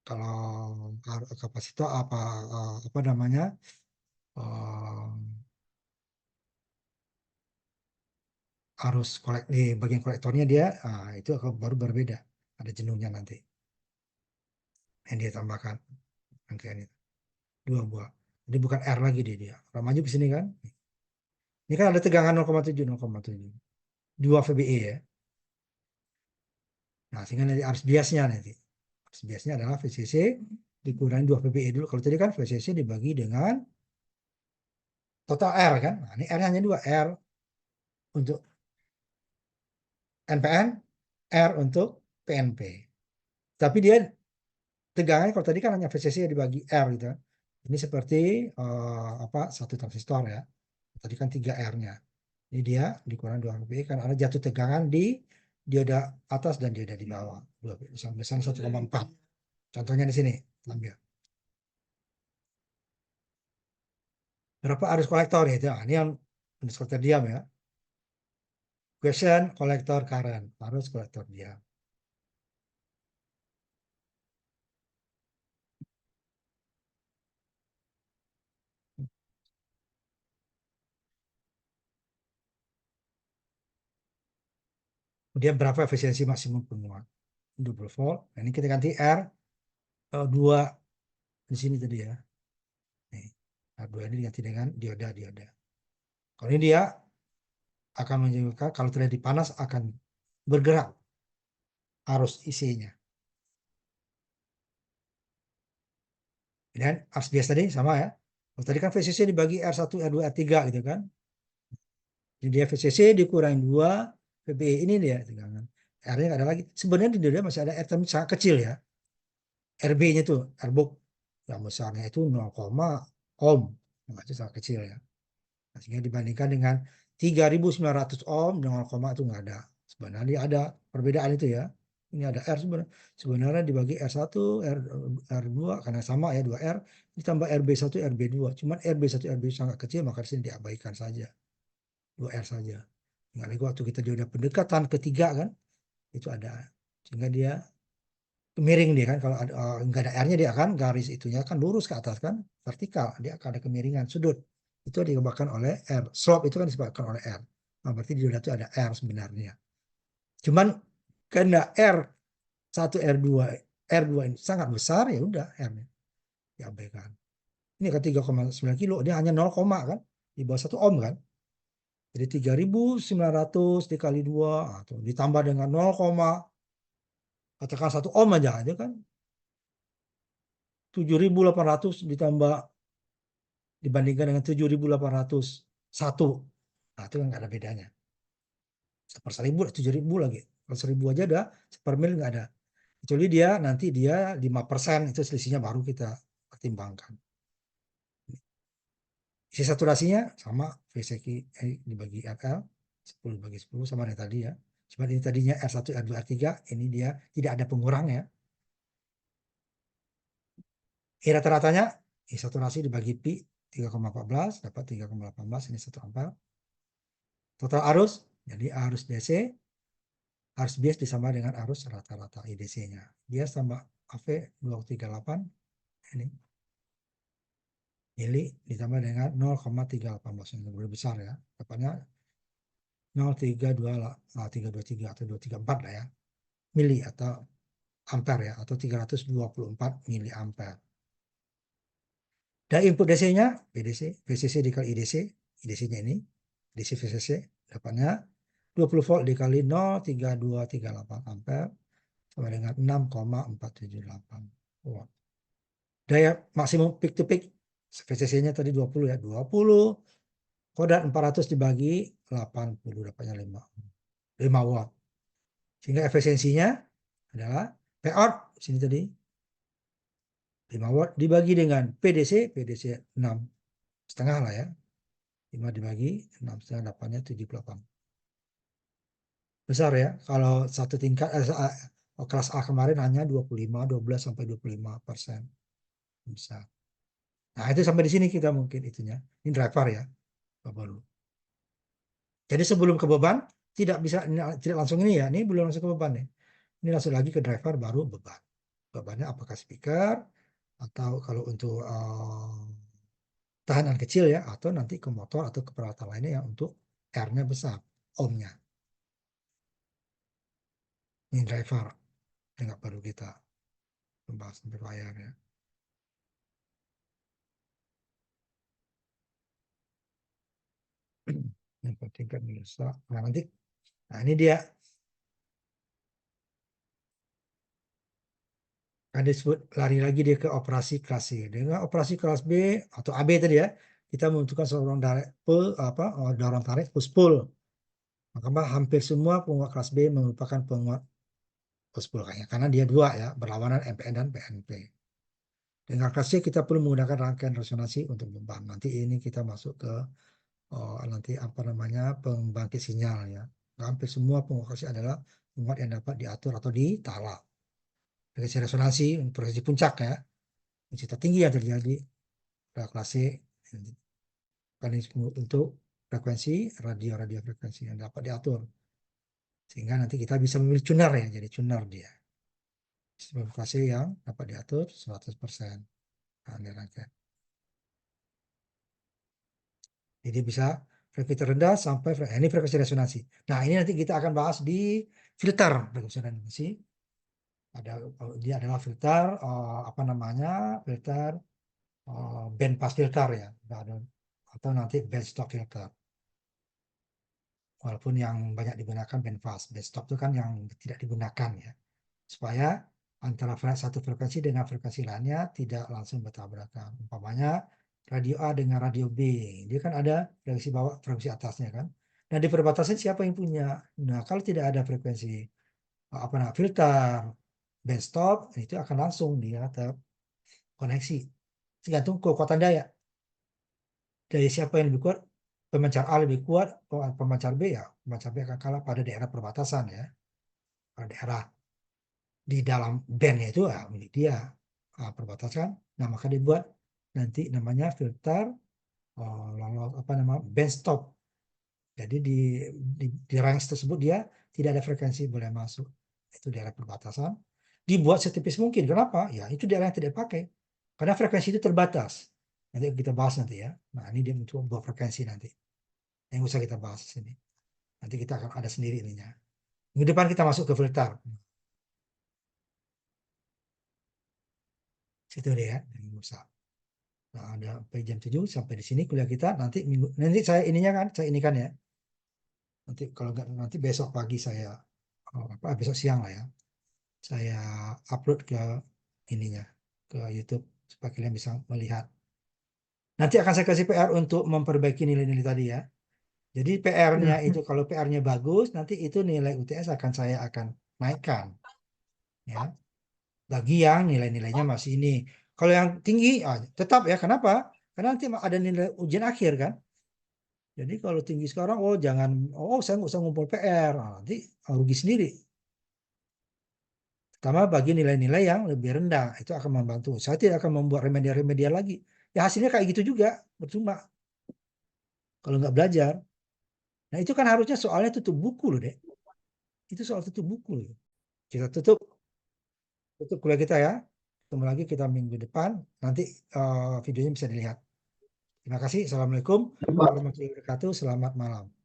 Kalau kapasitor apa namanya arus di bagian kolektornya dia itu baru berbeda, ada jenuhnya nanti yang dia tambahkan rangkaian itu 2 buah, jadi bukan R lagi dia kalau maju ke sini kan ini kan ada tegangan 0,7 2 VBE ya. Nah sehingga nanti arus biasnya adalah VCC dikurangi 2 VBE dulu. Kalau tadi kan VCC dibagi dengan total R kan, nah ini R hanya 2, R untuk NPN, R untuk PNP. Tapi dia tegangannya kalau tadi kan hanya VCC dibagi R gitu. Ini seperti apa satu transistor ya. Tadi kan 3 R-nya. Ini dia dikurang 2 VBE kan ada jatuh tegangan di dioda atas dan dioda di bawah. Sampai 1,4. Contohnya di sini ambil. Berapa arus kolektor ya? Ini yang arus kolektor diam ya. Question kolektor current, arus kolektor diam. Kemudian berapa efisiensi maksimum penguat? 20 volt. Nah, ini kita ganti R 2 di sini tadi ya. Nih, R2 ini diganti dengan dioda. Kalau ini dia akan menyebabkan kalau terjadi panas akan bergerak arus IC-nya. Dan arus bias tadi sama ya. Kalau tadi kan VCC dibagi R1, R2, R3 gitu kan. Jadi dia VCC dikurangi 2 VBE ini dia tegangan. R-nya nggak ada lagi. Sebenarnya di dioda masih ada R tapi sangat kecil ya. RB-nya tuh, Airbox yang besarnya itu 0, ohm. Nah, itu sangat kecil ya. Nah, sehingga dibandingkan dengan 3.900 ohm dengan 0, itu nggak ada. Sebenarnya ada perbedaan itu ya. Ini ada R sebenarnya dibagi R1, R2 karena sama ya 2R ditambah RB1, RB2. Cuman RB1, RB2 sangat kecil maka di sini diabaikan saja. 2R saja. Nggak lagi waktu kita dia udah pendekatan ketiga kan itu ada sehingga dia miring dia kan kalau ada nggak ada R-nya dia akan garis itunya kan lurus ke atas kan vertikal dia akan ada kemiringan sudut itu disebabkan oleh R slope itu kan disebabkan oleh R. Nah, berarti di dioda itu ada R sebenarnya cuman karena R1 R2 ini sangat besar ya udah R-nya diabaikan. Ini kan 3,9 kilo dia hanya 0, kan di bawah 1 ohm kan. Jadi 3.900 dikali 2 atau ditambah dengan 0, katakan 1 ohm aja kan 7.800 ditambah dibandingkan dengan 7.801. Nah, itu kan nggak ada bedanya. 1/1000, 7.000 lagi. Kalau 1.000 aja ada, per mil nggak ada. Kecuali dia nanti dia 5% itu selisihnya baru kita pertimbangkan. Isi saturasinya sama VCQ dibagi RL 10 bagi 10 sama dengan tadi ya. Cuma ini tadinya R1, R2, R3 ini dia tidak ada pengurang ya. Rata-ratanya saturasi dibagi pi 3,14 dapat 3,18 ini 1 ampere. Total arus jadi arus DC arus bias disama dengan arus rata-rata IDC-nya. Bias tambah AV 238 ini mili ditambah dengan 0,318 yang lebih besar ya, dapatnya 0,323 atau 234 lah ya, mili atau ampere ya, atau 324 mili ampere. Dan input DC-nya VDC, VCC dikali IDC, IDC-nya ini, DC VCC dapatnya 20 volt dikali 0,3238 ampere sama dengan 6,478 watt. Daya maksimum peak to peak VCC-nya tadi 20 ya, 20 kodrat 400 dibagi 80 dapatnya 5 watt. Sehingga efisiensinya adalah P out sini tadi 5 watt dibagi dengan PDC 6 setengah lah ya. 5 dibagi 6 setengah dapatnya 78. Besar ya. Kalau satu tingkat kelas A kemarin hanya 25, 12 sampai 25%. Bisa. Nah, itu sampai di sini kita mungkin itunya. Ini driver ya. Baru. Jadi sebelum ke beban tidak bisa tidak langsung ini ya. Ini belum langsung ke beban nih. Ini langsung lagi ke driver baru beban. Bebannya apakah speaker atau kalau untuk tahanan kecil ya, atau nanti ke motor atau ke peralatan lainnya yang untuk R-nya besar, ohmnya. Ini driver, nggak perlu kita membahas amplifier ya. Yang penting kan bisa. Nah nanti, nah ini dia. Kan disebut lari lagi dia ke operasi kelas C. Dengan operasi kelas B atau AB tadi ya, kita membutuhkan seorang dorong tarik push pull. Maka hampir semua penguat kelas B merupakan penguat push pull kayaknya, karena dia dua ya, berlawanan MPN dan PNP. Dengan kelas C kita perlu menggunakan rangkaian resonansi untuk beban. Nanti ini kita masuk ke nanti apa namanya pembangkit sinyal ya. Hampir semua penguat kelas C adalah penguat yang dapat diatur atau ditala. Frekuensi resonansi frekuensi puncak ya, intensitas tinggi yang terjadi pada kelas C untuk frekuensi radio frekuensi yang dapat diatur, sehingga nanti kita bisa memilih tuner ya, jadi tuner dia sistem frekuensi yang dapat diatur 100%. Nah, jadi bisa frekuensi rendah sampai ini frekuensi resonansi. Nah ini nanti kita akan bahas di filter frekuensi resonansi. Dia adalah filter apa namanya filter band pass filter ya, atau nanti band stop filter. Walaupun yang banyak digunakan band pass, band stop itu kan yang tidak digunakan ya, supaya antara satu frekuensi dengan frekuensi lainnya tidak langsung bertabrakan. Umpamanya radio A dengan radio B, dia kan ada frekuensi bawah, frekuensi atasnya kan. Nah di perbatasan siapa yang punya? Nah kalau tidak ada frekuensi apa namanya filter band stop, itu akan langsung dia terkoneksi. Tergantung kekuatan daya. Dari siapa yang lebih kuat, pemancar A lebih kuat, pemancar B ya, pemancar B akan kalah pada daerah perbatasan ya, pada daerah di dalam bandnya itu ya milik dia perbatasan. Nah maka dibuat nanti namanya filter apa nama band stop. Jadi di range tersebut dia tidak ada frekuensi boleh masuk, itu daerah perbatasan. Dibuat setipis mungkin. Kenapa? Ya itu daerah yang tidak pakai. Karena frekuensi itu terbatas. Nanti kita bahas nanti ya. Nah ini dia untuk buat frekuensi nanti. Yang usah kita bahas di sini. Nanti kita akan ada sendiri ininya. Minggu depan kita masuk ke filter. Situ deh ya. Yang usah. Nah, ada sampai jam 7 sampai di sini kuliah kita. Nanti saya ininya kan, saya ini kan ya. Nanti kalau nggak nanti besok pagi saya besok siang lah ya. Saya upload ke ininya ke YouTube supaya kalian bisa melihat. Nanti akan saya kasih PR untuk memperbaiki nilai-nilai tadi ya. Jadi PR-nya itu kalau PR-nya bagus, nanti itu nilai UTS saya akan naikkan ya. Bagi yang nilai-nilainya masih ini. Kalau yang tinggi tetap ya. Kenapa? Karena nanti ada nilai ujian akhir kan. Jadi kalau tinggi sekarang, jangan, saya nggak usah ngumpul PR, nanti rugi sendiri. Pertama bagi nilai-nilai yang lebih rendah, itu akan membantu. Saya tidak akan membuat remedial lagi. Ya hasilnya kayak gitu juga, percuma. Kalau nggak belajar. Nah itu kan harusnya soalnya tutup buku loh deh. Itu soal tutup buku loh. Kita tutup tutup kuliah kita ya. Ketemu lagi kita minggu depan. Nanti videonya bisa dilihat. Terima kasih. Assalamualaikum warahmatullahi wabarakatuh. Selamat malam.